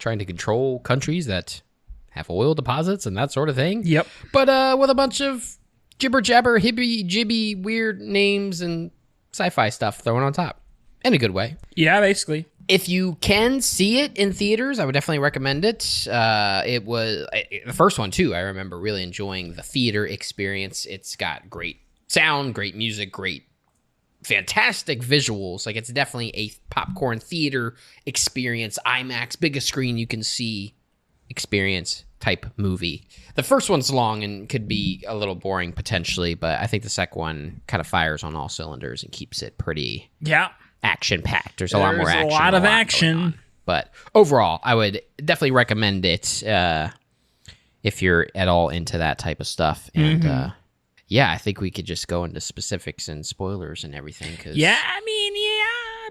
trying to control countries that have oil deposits and that sort of thing. Yep. But with a bunch of jibber jabber, hibby jibby, weird names and sci-fi stuff thrown on top in a good way. Yeah, basically. If you can see it in theaters, I would definitely recommend it. It was the first one too. I remember really enjoying the theater experience. It's got great sound, great music, fantastic visuals. Like, it's definitely a popcorn theater experience, IMAX, biggest screen you can see experience type movie. The first one's long and could be a little boring potentially, but I think the second one kind of fires on all cylinders and keeps it pretty action-packed. There's a lot more action. There's a lot of action. But overall, I would definitely recommend it if you're at all into that type of stuff. And yeah, I think we could just go into specifics and spoilers and everything.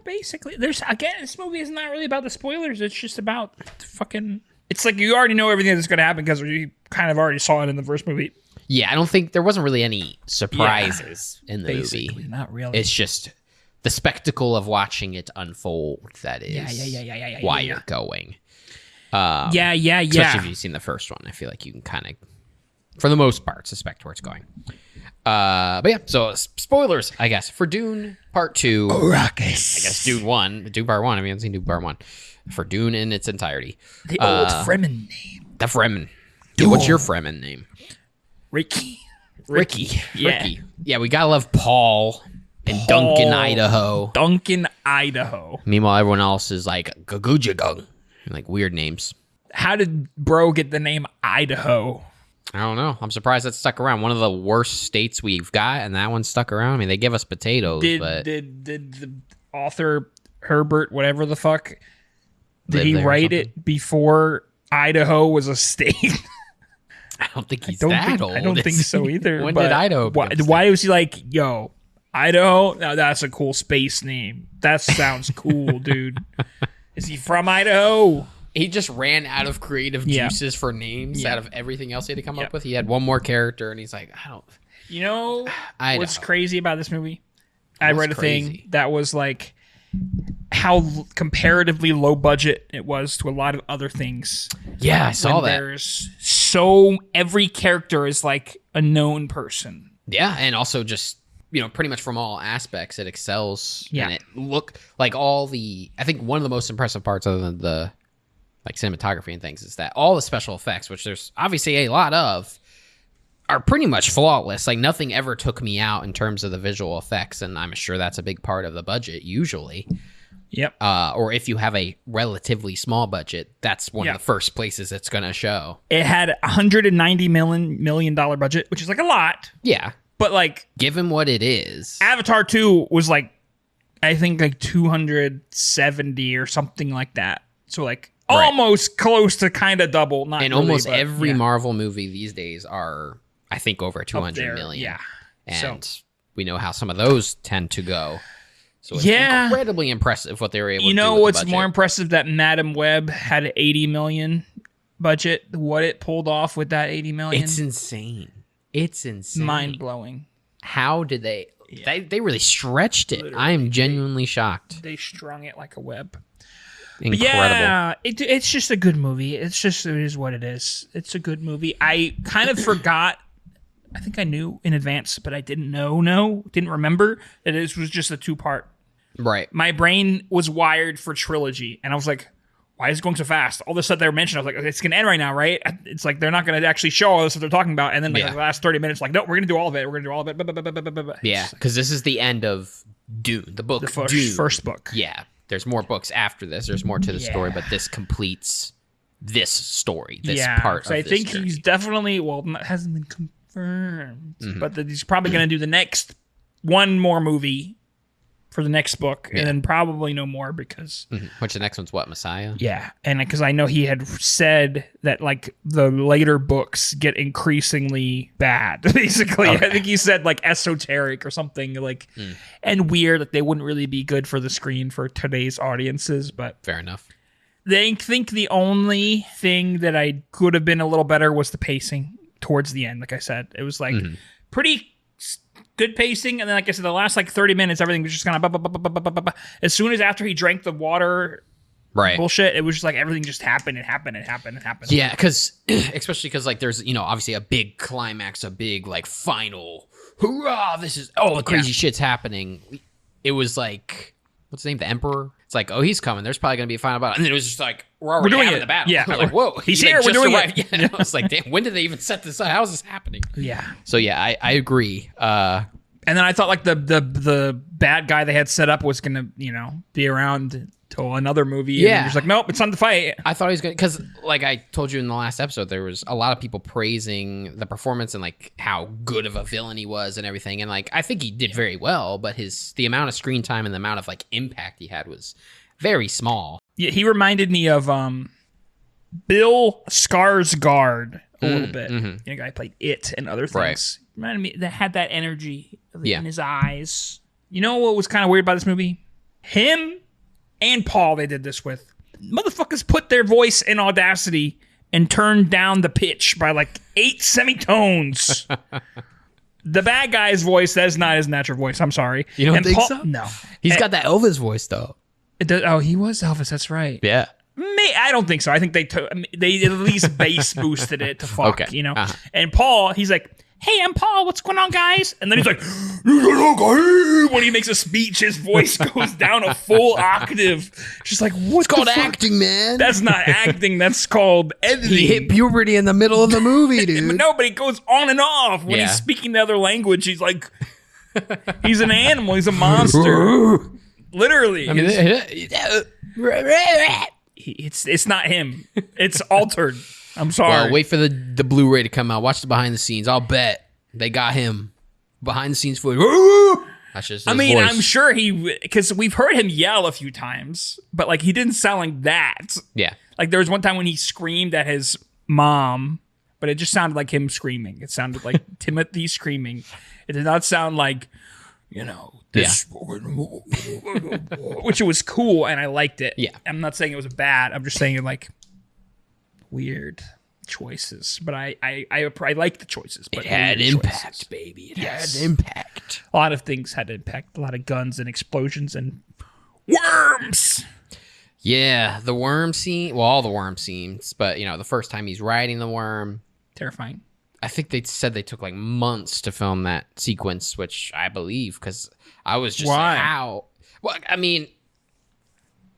Basically. This movie is not really about the spoilers. It's just about fucking... It's like you already know everything that's going to happen because you kind of already saw it in the first movie. Yeah, I don't think... There wasn't really any surprises in the movie. Not really. It's just the spectacle of watching it unfold that is why you're going. Especially if you've seen the first one. I feel like you can kind of, for the most part, suspect where it's going. But yeah, so spoilers, I guess, for Dune Part 2. Ruckus. I guess Dune Part 1. I haven't seen Dune Part 1. For Dune in its entirety. The old Fremen name. The Fremen. Yeah, what's your Fremen name? Ricky. Yeah. Ricky. Yeah, we gotta love Paul and Duncan, Idaho. Meanwhile, everyone else is like Gagujagung. Like weird names. How did bro get the name Idaho? I don't know. I'm surprised that stuck around. One of the worst states we've got, and that one stuck around. I mean, they give us potatoes, but... Did the author, Herbert, whatever the fuck, did he write it before Idaho was a state? I don't think he's that old. I don't think so either. When did Idaho why was he like, yo, Idaho? Now that's a cool space name. That sounds cool, dude. Is he from Idaho? He just ran out of creative juices for names out of everything else he had to come up with. He had one more character, and he's like, I don't... You know what's crazy about this movie? I read a thing that was like how comparatively low budget it was to a lot of other things. Yeah, I saw that. Every character is like a known person. Yeah, and also just, pretty much from all aspects, it excels. Yeah. And it look like I think one of the most impressive parts other than the like cinematography and things is that all the special effects, which there's obviously a lot of, are pretty much flawless. Like nothing ever took me out in terms of the visual effects, and I'm sure that's a big part of the budget usually. Yep. Or if you have a relatively small budget, that's one of the first places it's going to show. It had $190 million budget, which is like a lot. Yeah. But like, given what it is, Avatar 2 was like, I think like 270 or something like that. So like almost close to kind of double. Not and really, almost but, every Marvel movie these days are, I think, over 200 million. Yeah. And we know how some of those tend to go. So it's incredibly impressive what they were able to do. You know what's more impressive? That Madam Web had an 80 million budget. What it pulled off with that 80 million. It's insane. It's insane. Mind blowing. How did they? They really stretched it. I am genuinely shocked. They strung it like a web. Incredible. Yeah, it's just a good movie. It is what it is. It's a good movie. I kind of forgot. I think I knew in advance, but I didn't remember that it was just a 2-part. Right. My brain was wired for trilogy, and I was like, why is it going so fast? All this stuff they were mentioning, I was like, it's going to end right now, right? It's like they're not going to actually show all this stuff they're talking about, and then like the last 30 minutes, like, no, we're going to do all of it. We're going to do all of it. Yeah, because this is the end of Dune, the book. The first book. Yeah. There's more books after this. There's more to the story, but this completes this story, this part of I this think journey. he's definitely, it hasn't been confirmed, but that he's probably going to do the next one more movie for the next book, and then probably no more because... Which the next one's what, Messiah? Yeah, and because I know he had said that like the later books get increasingly bad, basically. Okay. I think he said like esoteric or something like, and weird, that they wouldn't really be good for the screen for today's audiences, but... Fair enough. They think the only thing that I could have been a little better was the pacing towards the end. Like I said, it was like pretty good pacing, and then like I said, the last like 30 minutes, everything was just kind of as soon as after he drank the water Right. bullshit. It was just like everything just happened. It happened. Yeah, because especially because like there's obviously a big climax, a big like final hurrah! This is all the crazy shit's happening. It was like what's the name? The Emperor. It's like he's coming. There's probably gonna be a final battle, and then it was just like we're already doing having it. the battle. Yeah, like whoa, he's here. We're doing it. Yeah, I was like, damn, when did they even set this up? How is this happening? Yeah. So yeah, I agree. And then I thought like the bad guy they had set up was gonna be around till another movie. Yeah. And just like nope, it's time to fight. I thought he was going to, because like I told you in the last episode, there was a lot of people praising the performance and like how good of a villain he was and everything. And like, I think he did very well, but the amount of screen time and the amount of like impact he had was very small. Yeah, he reminded me of Bill Skarsgård a little bit. The guy who played It and other things. Right. Reminded me that had that energy in his eyes. You know what was kind of weird about this movie? Him and Paul they did this with. Motherfuckers put their voice in Audacity and turned down the pitch by like 8 semitones. The bad guy's voice, that's not his natural voice. I'm sorry. You don't think Paul, so? No. He's got that Elvis voice though. He was Elvis. That's right. Yeah. I don't think so. I think they at least bass boosted it to fuck, Okay. And Paul, he's like, hey, I'm Paul. What's going on, guys? And then he's like, when he makes a speech, his voice goes down a full octave. Just like, what's called acting, man. That's not acting. That's called editing. He hit puberty in the middle of the movie, dude. No, but it goes on and off. When he's speaking the other language, he's like, he's an animal. He's a monster. Literally. I mean, it's not him. It's altered. I'm sorry. Well, wait for the Blu-ray to come out. Watch the behind the scenes. I'll bet they got him behind the scenes footage. That's just his voice. I'm sure because we've heard him yell a few times, but like he didn't sound like that. Yeah. Like there was one time when he screamed at his mom, but it just sounded like him screaming. It sounded like Timothy screaming. It did not sound like, this, which it was cool and I liked it. Yeah. I'm not saying it was bad. I'm just saying like weird choices, but I like the choices. But it had impact, choices. baby. It had impact. A lot of things had impact. A lot of guns and explosions and worms. Yeah, the worm scene. Well, all the worm scenes, but the first time he's riding the worm, terrifying. I think they said they took like months to film that sequence, which I believe because I was just Why? like, how? Well, I mean,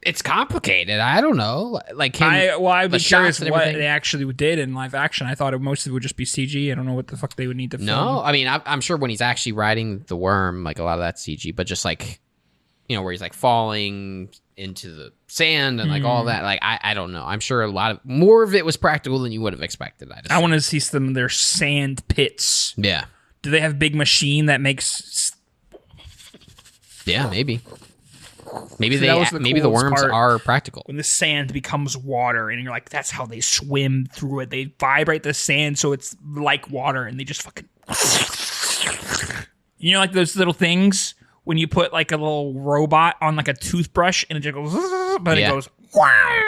it's complicated. I don't know. Like I'd be curious what everything. they actually did in live action. I thought most of it would just be CG. I don't know what the fuck they would need to film. No, I mean, I'm sure when he's actually riding the worm, like a lot of that's CG, but just like, where he's like falling into the sand and like all that. Like, I don't know. I'm sure more of it was practical than you would have expected. I want to see some of their sand pits. Yeah. Do they have a big machine that makes? Yeah, maybe. Maybe the the worms part. are practical. When the sand becomes water, and you're like, that's how they swim through it. They vibrate the sand so it's like water, and they just fucking. Like those little things when you put like a little robot on like a toothbrush, and it just goes, but it goes.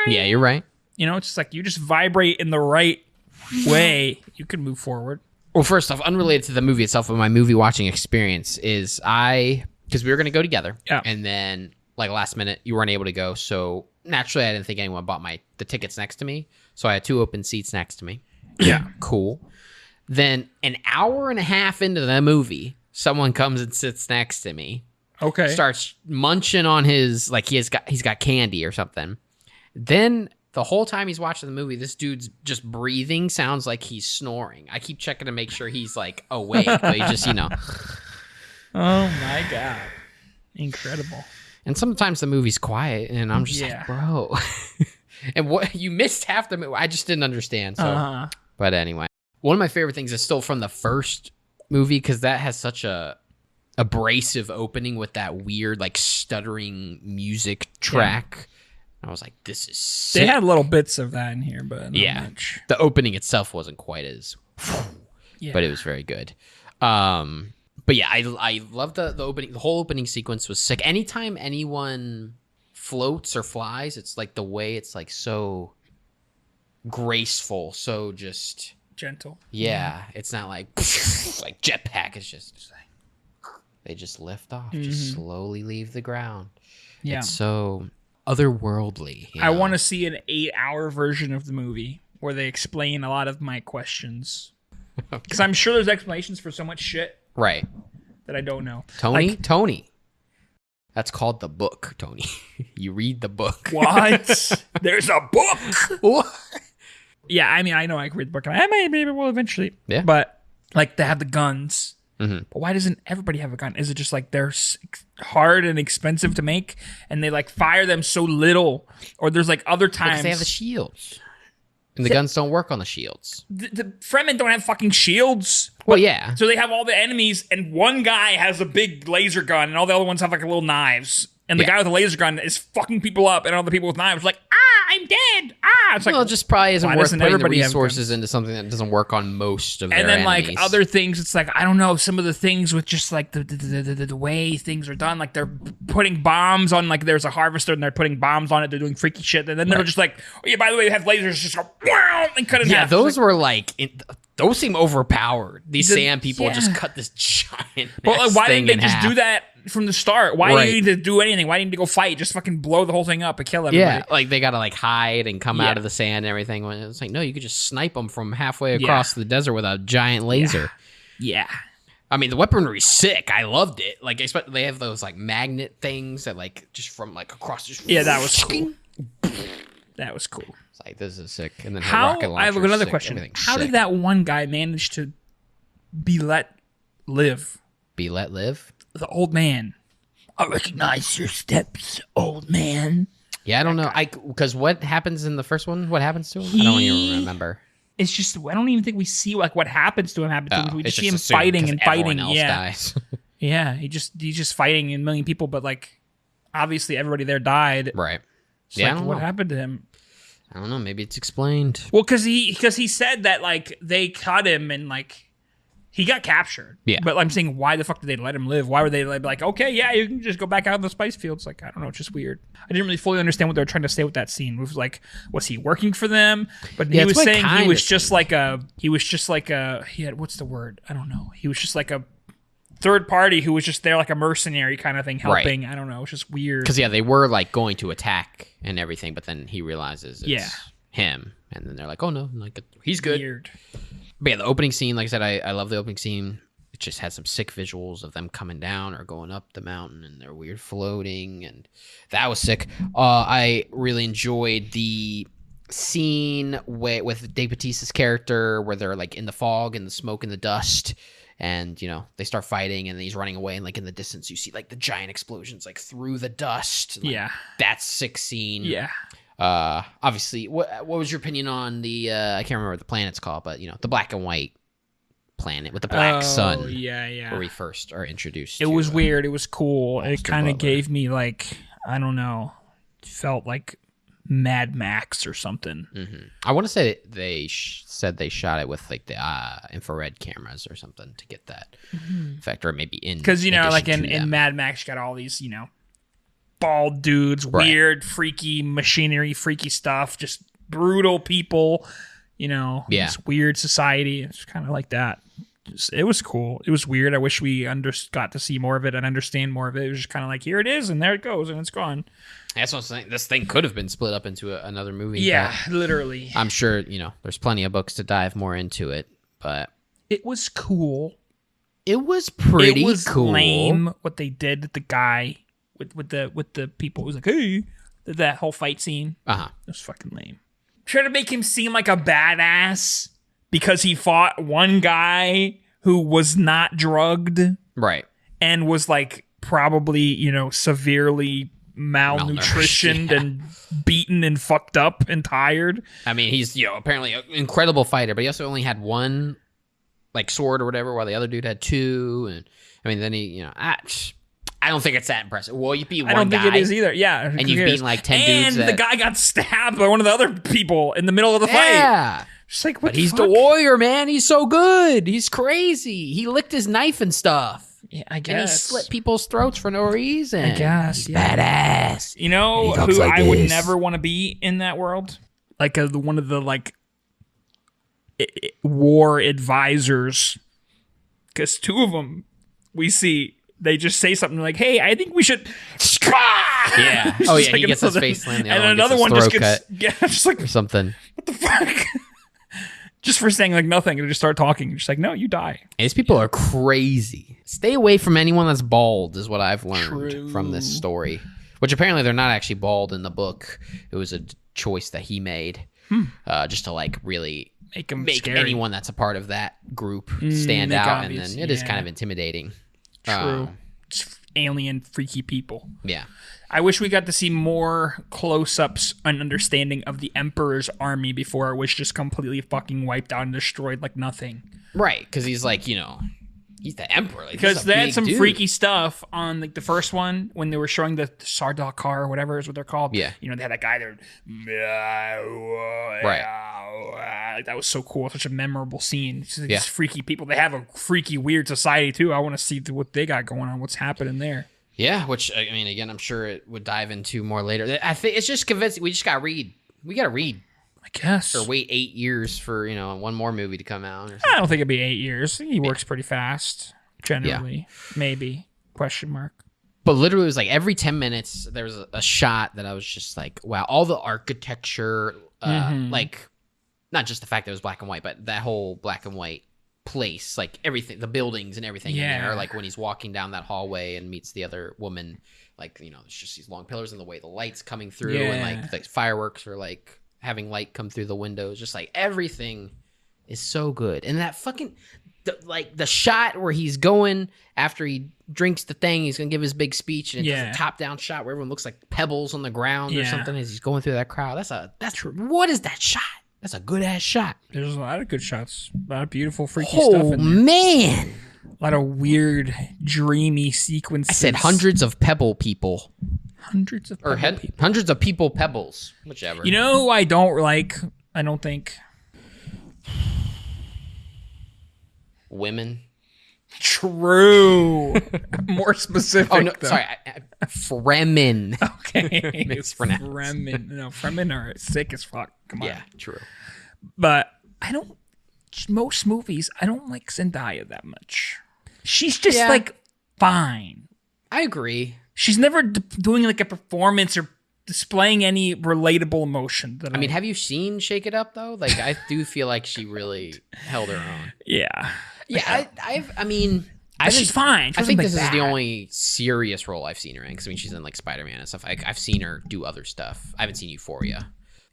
Yeah, you're right. It's just like you just vibrate in the right way, you can move forward. Well, first off, unrelated to the movie itself, but my movie watching experience is because we were going to go together, and then like last minute you weren't able to go, so naturally I didn't think anyone bought the tickets next to me, so I had 2 open seats next to me. Yeah. Cool. Then an hour and a half into the movie, someone comes and sits next to me. Okay. Starts munching on his he's got candy or something. Then the whole time he's watching the movie, this dude's just breathing sounds like he's snoring. I keep checking to make sure he's like awake, but he just Oh my god. Incredible. And sometimes the movie's quiet, and I'm just like, bro. And what you missed half the movie. I just didn't understand. So, But anyway, one of my favorite things is still from the first movie because that has such a abrasive opening with that weird like stuttering music track. Yeah. I was like, this is sick. They had little bits of that in here, but not much. The opening itself wasn't quite as, but it was very good. But yeah, I love the opening. The whole opening sequence was sick. Anytime anyone floats or flies, it's like the way it's like so graceful, so just gentle. Yeah, it's not like like jetpack. It's just like they just lift off, just slowly leave the ground. Yeah, it's so otherworldly. I want to see an 8-hour version of the movie where they explain a lot of my questions. Because I'm sure there's explanations for so much shit right that I don't know. Tony. That's called the book, Tony. You read the book. What? There's a book. What? Yeah, I mean, I know I can read the book. Maybe will eventually. Yeah. But like they have the guns. Mm-hmm. But why doesn't everybody have a gun? Is it just like they're hard and expensive to make, and they like fire them so little, or there's like other times Because they have the shields, and the guns don't work on the shields. The Fremen don't have fucking shields. Well, yeah. So they have all the enemies, and one guy has a big laser gun, and all the other ones have like little knives. And the guy with the laser gun is fucking people up, and all the people with knives like, I'm dead. It's like, Well, it just probably isn't worth putting the have resources into something that doesn't work on most of their and then enemies. like other things, it's like I don't know, some of the things with just like the way things are done, like they're putting bombs on, like there's a harvester and they're putting bombs on it, they're doing freaky shit, and then they're just like, oh yeah, by the way, we have lasers, just go wow, and cut it in half. Those were like those seem overpowered. These sand people just cut this giant. But like, why thing didn't they in just half. do that from the start? Why do you need to do anything? Why do you need to go fight? Just fucking blow the whole thing up and kill everybody. Yeah, like they gotta like hide and come out of the sand and everything. When it's like, no, you could just snipe them from halfway across the desert with a giant laser. Yeah. I mean, the weaponry's sick. I loved it. Like, they have those like magnet things that like just from like across. Just that was cool. That was cool. It's like, this is sick. And then her How? rocket I have launcher's another sick. question. Everything's How sick. did that one guy manage to be let live? Be let live? The old man. I recognize your steps, old man. Yeah, I don't know. Because what happens in the first one? What happens to him? I don't even remember. It's just, I don't even think we see like what happens to him happen to him. We it's just see him assumed fighting 'cause and everyone fighting. else dies. Yeah, he's just fighting a million people, but like obviously everybody there died. Right. It's Yeah, I like, don't what know. happened to him? I don't know. Maybe it's explained. Well, because he said that like they cut him and like he got captured. Yeah. But I'm saying, why the fuck did they let him live? Why were they like, okay, yeah, you can just go back out in the spice fields? Like, I don't know, it's just weird. I didn't really fully understand what they were trying to say with that scene. It was like, was he working for them? But he was saying he was just like he had, what's the word? I don't know. He was just like a third party who was just there like a mercenary kind of thing, helping. Right. I don't know. It's just weird. Because they were like going to attack and everything, but then he realizes it's him, and then they're like, oh no, like he's good. Weird. But yeah, the opening scene, like I said, I love the opening scene. It just has some sick visuals of them coming down or going up the mountain, and they're weird floating, and that was sick. I really enjoyed the scene with Dave Bautista's character where they're like in the fog and the smoke and the dust, and they start fighting, and then he's running away, and like in the distance you see like the giant explosions like through the dust. Like, that's sick scene. Yeah. Obviously, what was your opinion on the I can't remember what the planet's called, but the black and white planet with the black sun? Yeah. Where we first are introduced. It was weird. It was cool. It kind Butler. of gave me like, I don't know, felt like Mad Max or something. Mm-hmm. I want to say they said they shot it with like the infrared cameras or something to get that effect, or maybe in because like in Mad Max, you got all these bald dudes, weird, freaky machinery, freaky stuff, just brutal people. This weird society. It's kind of like that. It was cool. It was weird. I wish we got to see more of it and understand more of it. It was just kind of like, here it is, and there it goes, and it's gone. That's what I'm saying. This thing could have been split up into another movie. Yeah, literally. I'm sure, there's plenty of books to dive more into it, but it was cool. It was pretty It was cool. lame what they did with the guy, with the people. It was like, hey, that whole fight scene. Uh-huh. It was fucking lame. Trying to make him seem like a badass because he fought one guy who was not drugged. Right. And was like probably, severely malnutritioned and beaten and fucked up and tired. I mean, he's, apparently an incredible fighter, but he also only had one like sword or whatever, while the other dude had two. And I mean, then he, I don't think it's that impressive. Well, you beat one guy. I don't think it is either. Yeah. And you've beaten like 10 dudes. And the guy got stabbed by one of the other people in the middle of the fight. Yeah. Just like, what but he's the warrior, man. He's so good. He's crazy. He licked his knife and stuff. Yeah, I guess. And he slit people's throats for no reason. I guess. He's badass. You know who like I would never want to be in that world? Like one of the like war advisors. Because two of them we see they just say something like, "Hey, I think we should." Yeah. Oh yeah, he gets his face slammed. And another one just gets just like or something. What the fuck? Just for saying like nothing and just start talking. You're just like, no, you die. And these people are crazy. Stay away from anyone that's bald is what I've learned from this story. Which apparently they're not actually bald in the book. It was a choice that he made just to like really make anyone that's a part of that group stand out. And then it is kind of intimidating. True. Just alien, freaky people. Yeah. I wish we got to see more close-ups and understanding of the Emperor's army before it was just completely fucking wiped out and destroyed like nothing. Right, because he's like, you know, he's the Emperor. Because they had some freaky stuff on like the first one when they were showing the Sardaukar or whatever is what they're called. Yeah. You know, they had that guy there. Right. Like, that was so cool. Such a memorable scene. It's like these freaky people. They have a freaky, weird society too. I want to see what they got going on. What's happening there. Yeah, which, I mean, again, I'm sure it would dive into more later. I think it's just convincing. We just got to read. We got to read. I guess. Or wait 8 years for, you know, one more movie to come out. Or I don't think it'd be 8 years. He works pretty fast, generally. Yeah. Maybe. Question mark. But literally, it was like every 10 minutes, there was a shot that I was just like, wow, all the architecture, like, not just the fact that it was black and white, but that whole black and white place, like everything, the buildings and everything in there, like when he's walking down that hallway and meets the other woman, like, you know, it's just these long pillars and the way the light's coming through and like the fireworks are like having light come through the windows, just like everything is so good. And that fucking the shot where he's going after he drinks the thing, he's gonna give his big speech, and it's just a top down shot where everyone looks like pebbles on the ground or something as he's going through that crowd. What is that shot? That's a good ass shot. There's a lot of good shots. A lot of beautiful, freaky stuff in there. Oh, man. A lot of weird, dreamy sequences. I said hundreds of pebble people. Hundreds of pebble people. Hundreds of people pebbles. Whichever. You know who I don't like? I don't think. Women. True. More specific. Oh, no. Though. Sorry. Fremen. Okay. Mispronounced. Fremen. No, Fremen are sick as fuck. Come on. Yeah, true. But I don't, most movies, I don't like Zendaya that much. She's just like fine. I agree. She's never doing like a performance or displaying any relatable emotion. I mean, have you seen Shake It Up though? Like, I do feel like she really held her own. Yeah. Yeah, I mean, she's fine. I think this is the only serious role I've seen her in. Because I mean, she's in like Spider-Man and stuff. I've seen her do other stuff. I haven't seen Euphoria,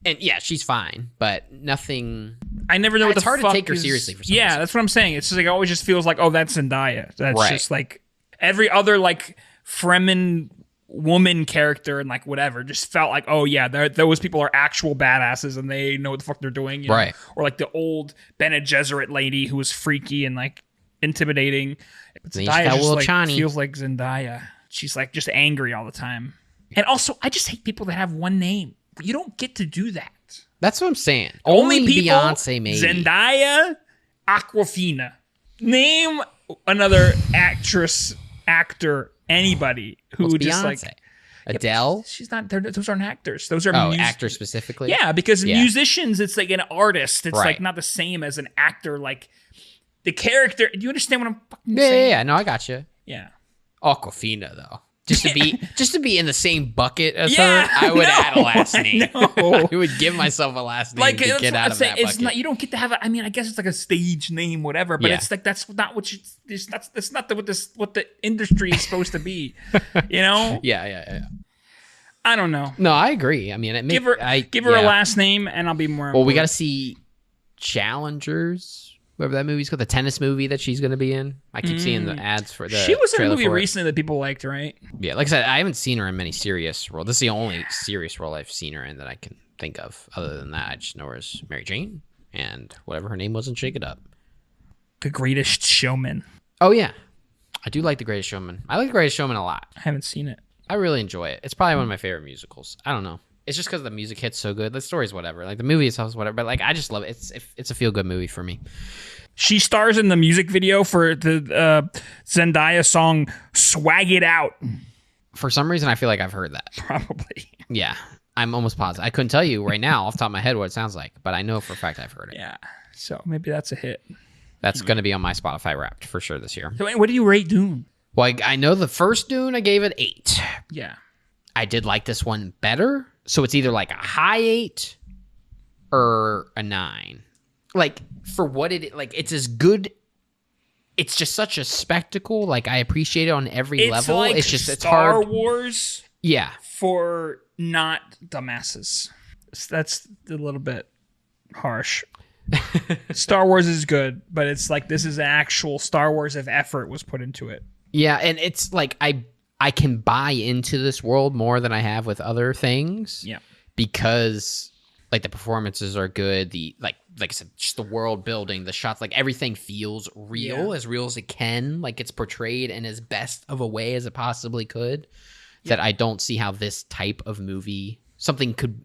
and yeah, she's fine, but nothing. I never know what the fuck. It's hard to take her seriously for some reason. That's what I'm saying. It's just like it always just feels like, oh, that's Zendaya. That's just like every other like Fremen woman character and like whatever just felt like, oh yeah, those people are actual badasses and they know what the fuck they're doing, you know? Or like the old Bene Gesserit lady who was freaky and like intimidating. But Zendaya just like feels like Zendaya. She's like just angry all the time. And also, I just hate people that have one name. You don't get to do that. That's what I'm saying. Only people, Beyonce, maybe. Zendaya, Aquafina. Name another actress, actor, anybody who just Beyonce? Like Adele. She's not. Those aren't actors. Those are actors specifically. Yeah, because musicians, it's like an artist. It's like not the same as an actor. Like the character. Do you understand what I'm fucking saying? Yeah. No, I got you. Yeah. Aquafina though. Just to be in the same bucket as her, I would add a last name. I would give myself a last name to get out of that bucket. It's not. You don't get to have I mean, I guess it's like a stage name, whatever. But it's like that's not what you. That's not what the industry is supposed to be. You know? Yeah. I don't know. No, I agree. I mean, give her a last name, and I'll be more. Well, we got to see Challengers. Whatever that movie's called, the tennis movie that she's going to be in. I keep seeing the ads for the She was in a movie for recently that people liked, right? Yeah, like I said, I haven't seen her in many serious roles. This is the only serious role I've seen her in that I can think of. Other than that, I just know her as Mary Jane and whatever her name was in Shake It Up. The Greatest Showman. Oh, yeah. I do like The Greatest Showman. I like The Greatest Showman a lot. I haven't seen it. I really enjoy it. It's probably one of my favorite musicals. I don't know. It's just because the music hits so good. The story's whatever. Like, the movie itself is whatever. But, like, I just love it. It's a feel-good movie for me. She stars in the music video for the Zendaya song "Swag It Out." For some reason, I feel like I've heard that. Probably. Yeah, I'm almost positive. I couldn't tell you right now off the top of my head what it sounds like, but I know for a fact I've heard it. Yeah, so maybe that's a hit. That's going to be on my Spotify Wrapped for sure this year. So, what do you rate Dune? Well, I know the first Dune, I gave it 8. Yeah. I did like this one better. So it's either like a high 8 or a 9. Like, for what it's as good. It's just such a spectacle. Like, I appreciate it on every level. Like it's just, it's Star hard. Wars. Yeah. For not dumbasses. That's a little bit harsh. Star Wars is good, but it's like this is an actual Star Wars if effort was put into it. Yeah, and it's like I can buy into this world more than I have with other things. Yeah. Because like the performances are good, the like I said, just the world building, the shots, like everything feels real as it can. Like it's portrayed in as best of a way as it possibly could. That I don't see how this type of movie, something could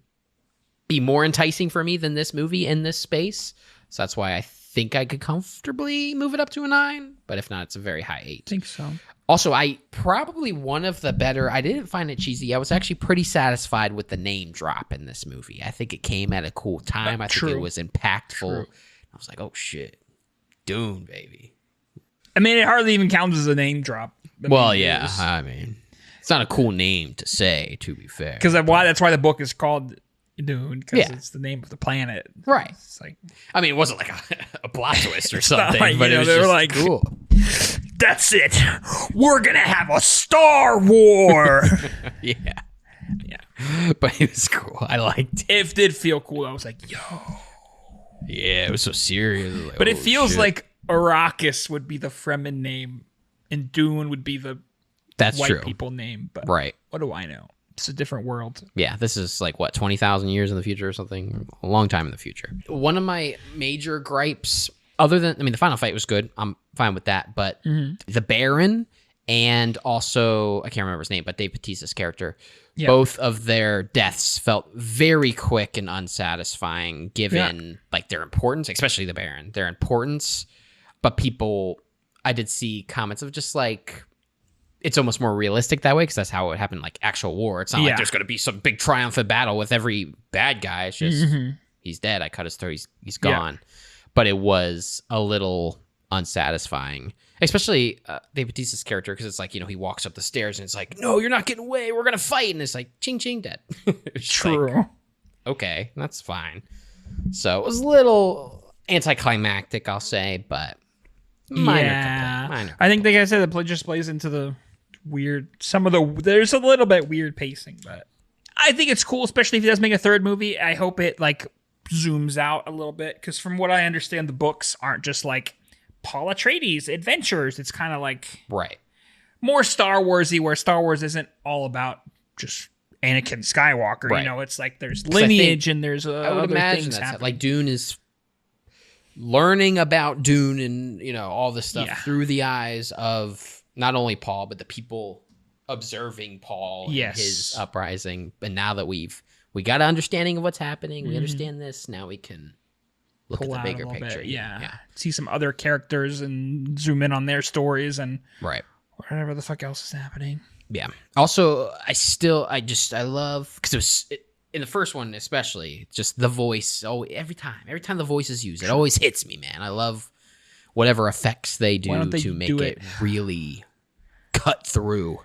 be more enticing for me than this movie in this space. So that's why I think I could comfortably move it up to a 9. But if not, it's a very high 8. I think so. Also, I probably one of the better, I didn't find it cheesy. I was actually pretty satisfied with the name drop in this movie. I think it came at a cool time. I think it was impactful. I was like, oh shit, Dune, baby. I mean, it hardly even counts as a name drop. I mean, it's not a cool name to say, to be fair. Because that's why the book is called Dune, because it's the name of the planet. Right. It's like, I mean, it wasn't like a plot twist or something, like, but it was just like, cool. That's it. We're going to have a Star War. Yeah. Yeah. But it was cool. I liked it. It did feel cool. I was like, yo. Yeah, it was so serious. Like, but it feels like Arrakis would be the Fremen name, and Dune would be the white people name. But what do I know? It's a different world. Yeah, this is like, what, 20,000 years in the future or something? A long time in the future. One of my major gripes, other than, I mean, the final fight was good. I'm fine with that. But the Baron and also, I can't remember his name, but Dave Bautista's character, both of their deaths felt very quick and unsatisfying given like their importance, especially the Baron, their importance. But people, I did see comments of just like, it's almost more realistic that way because that's how it happened, like actual war. It's not like there's going to be some big triumphant battle with every bad guy. It's just, he's dead. I cut his throat. He's gone. But it was a little unsatisfying, especially Dave Bautista's character, because it's like, he walks up the stairs and it's like, no, you're not getting away. We're going to fight. And it's like, ching, ching, dead. True. Like, okay, that's fine. So it was a little anticlimactic, I'll say, but minor complaint. I think, like I said, it just plays into the weird, there's a little bit weird pacing, but I think it's cool, especially if he does make a third movie. I hope it like zooms out a little bit, because from what I understand, the books aren't just like Paul Atreides adventures. It's kind of like more Star Warsy, where Star Wars isn't all about just Anakin Skywalker. It's like there's lineage and there's I would other imagine things that's happening. like Dune is learning about Dune and all this stuff through the eyes of not only Paul, but the people observing Paul and his uprising. But now that we got an understanding of what's happening, we understand this, now we can look at the bigger picture. See some other characters and zoom in on their stories and whatever the fuck else is happening. Yeah. Also, I love, because it was in the first one especially, just the voice. Oh, every time the voice is used, it always hits me, man. I love whatever effects they do to make it really cut through.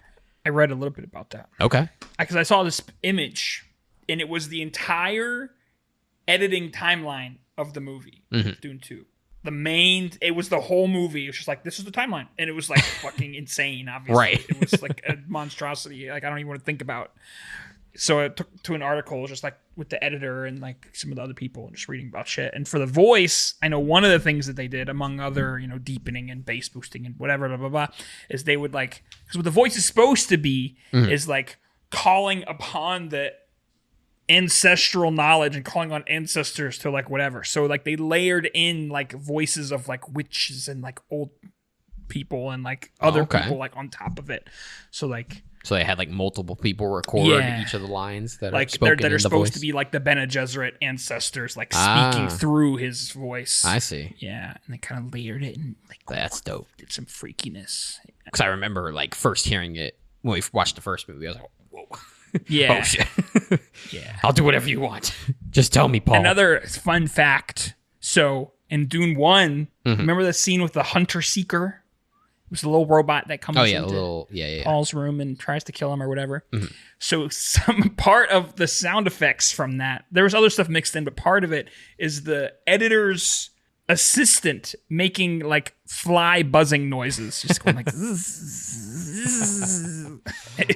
I read a little bit about that. Okay. Because I saw this image, and it was the entire editing timeline of the movie, Dune 2. It was the whole movie. It was just like, this is the timeline. And it was like fucking insane, obviously. Right. It was like a monstrosity. Like, I don't even want to think about. So it took to an article just like with the editor and like some of the other people and just reading about shit. And for the voice, I know one of the things that they did, among other, deepening and bass boosting and whatever, blah, blah, blah, is they would like, because what the voice is supposed to be is like calling upon the ancestral knowledge and calling on ancestors to like whatever. So like they layered in like voices of like witches and like old people and like other people like on top of it. So they had like multiple people record each of the lines that like are spoken that are supposed voice. to be like the Bene Gesserit ancestors, like speaking through his voice. I see. Yeah, and they kind of layered it and like that's dope. Did some freakiness. Because I remember like first hearing it when we watched the first movie. I was like, whoa. Yeah. Oh shit. Yeah. I'll do whatever you want. Just tell me, Paul. Another fun fact. So in Dune 1, remember the scene with the hunter seeker? was the little robot that comes into Paul's room and tries to kill him or whatever. Mm-hmm. So some part of the sound effects from that, there was other stuff mixed in, but part of it is the editor's assistant making like fly buzzing noises, just going like.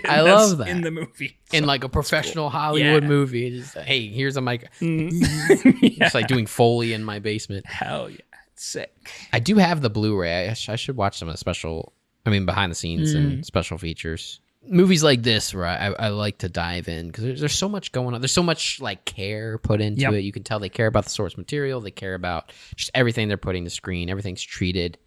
I love that in the movie. In like a professional Hollywood movie. Just, hey, here's a mic. It's like doing Foley in my basement. Hell yeah. Sick. I do have the Blu-ray. I should watch some of the behind the scenes and special features. Movies like this where I like to dive in because there's so much going on. There's so much like care put into it. You can tell they care about the source material. They care about just everything they're putting to screen. Everything's treated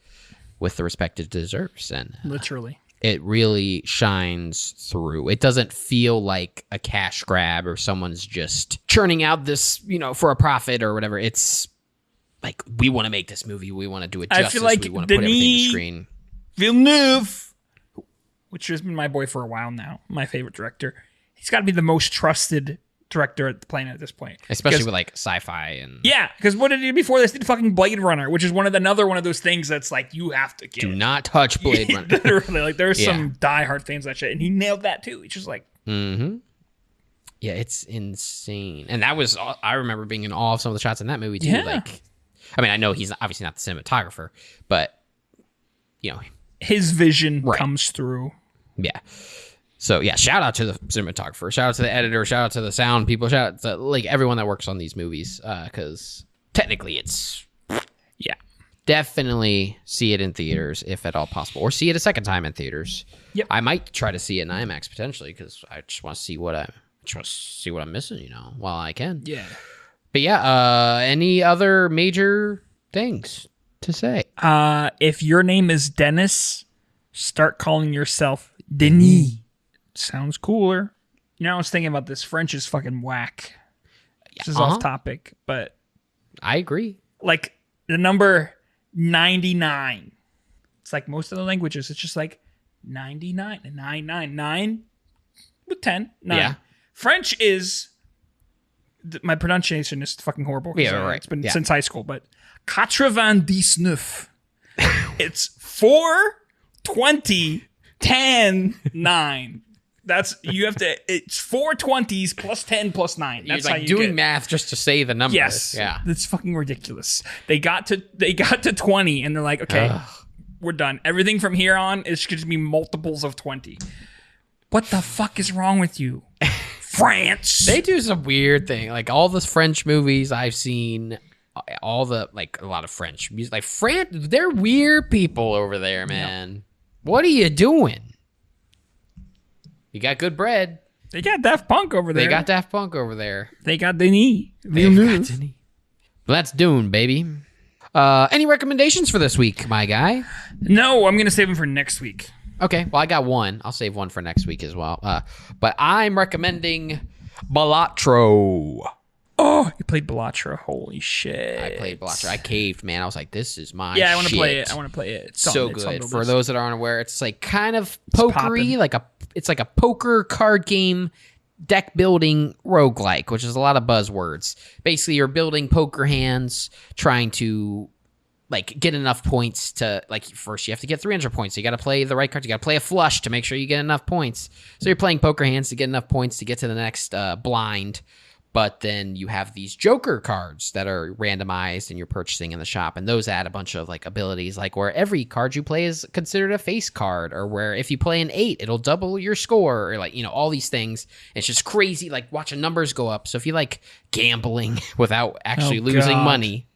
with the respect it deserves. And literally, it really shines through. It doesn't feel like a cash grab or someone's just churning out this, for a profit or whatever. It's like, we want to make this movie. We want to do it justice. I feel like we want to put everything to screen. Villeneuve, which has been my boy for a while now, my favorite director. He's got to be the most trusted director at the planet at this point. Especially with like sci-fi and... Yeah, because what did he do before this? He did fucking Blade Runner, which is another one of those things that's like, you have to get. Do not touch Blade Runner. Literally, like there's some diehard fans of that shit, and he nailed that too. He's just like... Mm-hmm. Yeah, it's insane. And that was... I remember being in awe of some of the shots in that movie too. Yeah. I know he's obviously not the cinematographer, but, his vision comes through. Yeah. So, shout out to the cinematographer, shout out to the editor, shout out to the sound people, shout out to, like, everyone that works on these movies, because technically it's... Yeah. Definitely see it in theaters, if at all possible, or see it a second time in theaters. Yep. I might try to see it in IMAX, potentially, because I just want to see what I'm missing, while I can. Yeah. But any other major things to say? If your name is Dennis, start calling yourself Denis. Sounds cooler. I was thinking about this. French is fucking whack. This is off topic, but I agree. Like the number 99. It's like most of the languages. It's just like 99, 999 with 10. 9. Yeah. French is... My pronunciation is fucking horrible. Yeah, right. It's been since high school, but 99. It's 4, 20, 10, 9. You have to. It's 4 20s plus 10 plus 9. That's You're like doing math just to say the number. Yes. Yeah. That's fucking ridiculous. They got to 20 and they're like, okay, we're done. Everything from here on is going to be multiples of 20. What the fuck is wrong with you? France. They do some weird thing. Like all the French movies I've seen, all the a lot of French music. Like France, they're weird people over there, man. Yep. What are you doing? You got good bread. They got Daft Punk over there. They got Daft Punk over there. They got Denis. Well, that's Dune, baby. Any recommendations for this week, my guy? No, I'm gonna save them for next week. Okay, well, I got one. I'll save one for next week as well. But I'm recommending Balatro. Oh, you played Balatro. Holy shit. I played Balatro. I caved, man. I was like, this is my I want to play it. I want to play it. It's so good. For those that aren't aware, it's like kind of pokery. It's like a poker card game deck building roguelike, which is a lot of buzzwords. Basically, you're building poker hands, trying to get enough points to, first you have to get 300 points. So you got to play the right cards. You got to play a flush to make sure you get enough points. So you're playing poker hands to get enough points to get to the next blind. But then you have these Joker cards that are randomized and you're purchasing in the shop. And those add a bunch of abilities, where every card you play is considered a face card, or where if you play an 8, it'll double your score, or all these things. It's just crazy, watching numbers go up. So if you like gambling without actually losing money,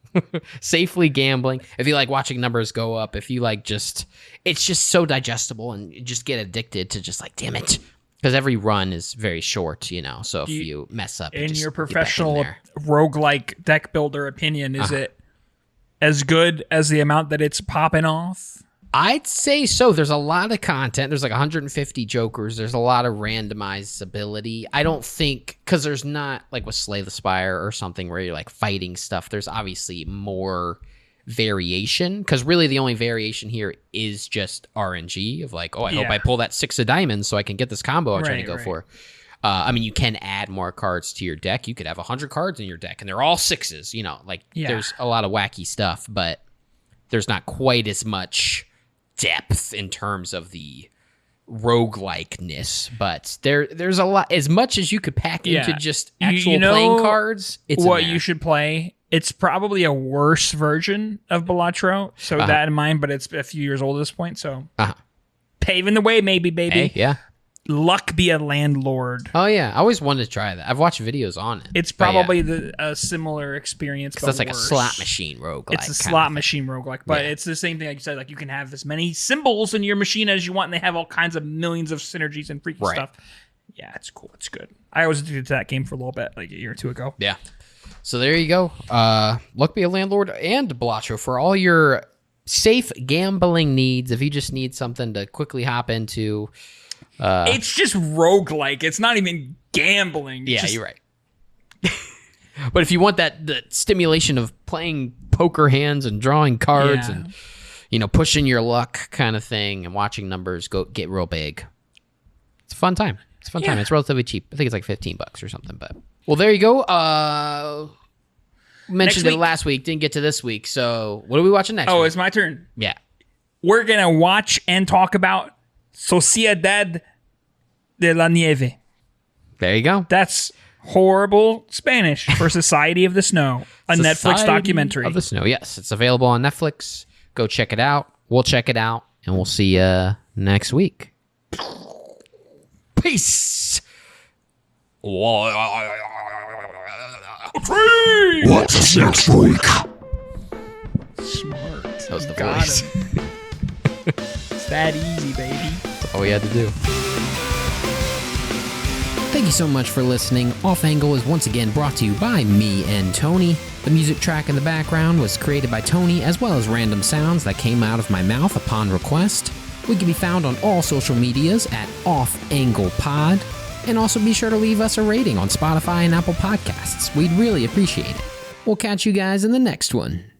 safely gambling, if you like watching numbers go up, if you it's just so digestible, and you just get addicted to just damn it. Because every run is very short, so if you mess up... In your professional roguelike deck builder opinion, is it as good as the amount that it's popping off? I'd say so. There's a lot of content. There's 150 Jokers. There's a lot of randomizability. I don't think... Because there's not, with Slay the Spire or something where you're, fighting stuff. There's obviously more variation, because really the only variation here is just RNG of I hope I pull that 6 of diamonds so I can get this combo I'm trying to go for. You can add more cards to your deck. You could have 100 cards in your deck and they're all 6s, there's a lot of wacky stuff, but there's not quite as much depth in terms of the roguelikeness, but there's a lot. As much as you could pack into just actual playing cards, it's what you should play. It's probably a worse version of Balatro, so that in mind, but it's a few years old at this point, so paving the way, maybe, baby. Hey, yeah. Luck Be A Landlord. Oh, yeah. I always wanted to try that. I've watched videos on it. It's probably a similar experience, but that's like worse. a slot machine roguelike. It's a slot machine roguelike, but it's the same thing like you said. Like you can have as many symbols in your machine as you want, and they have all kinds of millions of synergies and freaky stuff. Yeah, it's cool. It's good. I was addicted to that game for a little bit, like a year or two ago. Yeah. So there you go. Luck Be A Landlord and Balatro for all your safe gambling needs. If you just need something to quickly hop into. It's just roguelike. It's not even gambling. Yeah, you're right. But if you want the stimulation of playing poker hands and drawing cards and pushing your luck kind of thing and watching numbers get real big, it's a fun time. It's a fun time. It's relatively cheap. I think it's like $15 or something. But well, there you go. Mentioned it last week. Didn't get to this week. So what are we watching next? Oh, week? it's my turn. Yeah. We're gonna watch and talk about Sociedad de la Nieve. There you go. That's horrible Spanish for Society of the Snow, a Netflix documentary. Of the Snow, yes. It's available on Netflix. Go check it out. We'll check it out, and we'll see you next week. Peace. What's next week? Smart. That was the Got voice. him. It's that easy, baby. That's all we had to do. Thank you so much for listening. Off Angle is once again brought to you by me and Tony. The music track in the background was created by Tony, as well as random sounds that came out of my mouth upon request. We can be found on all social medias at Off Angle Pod. And also be sure to leave us a rating on Spotify and Apple Podcasts. We'd really appreciate it. We'll catch you guys in the next one.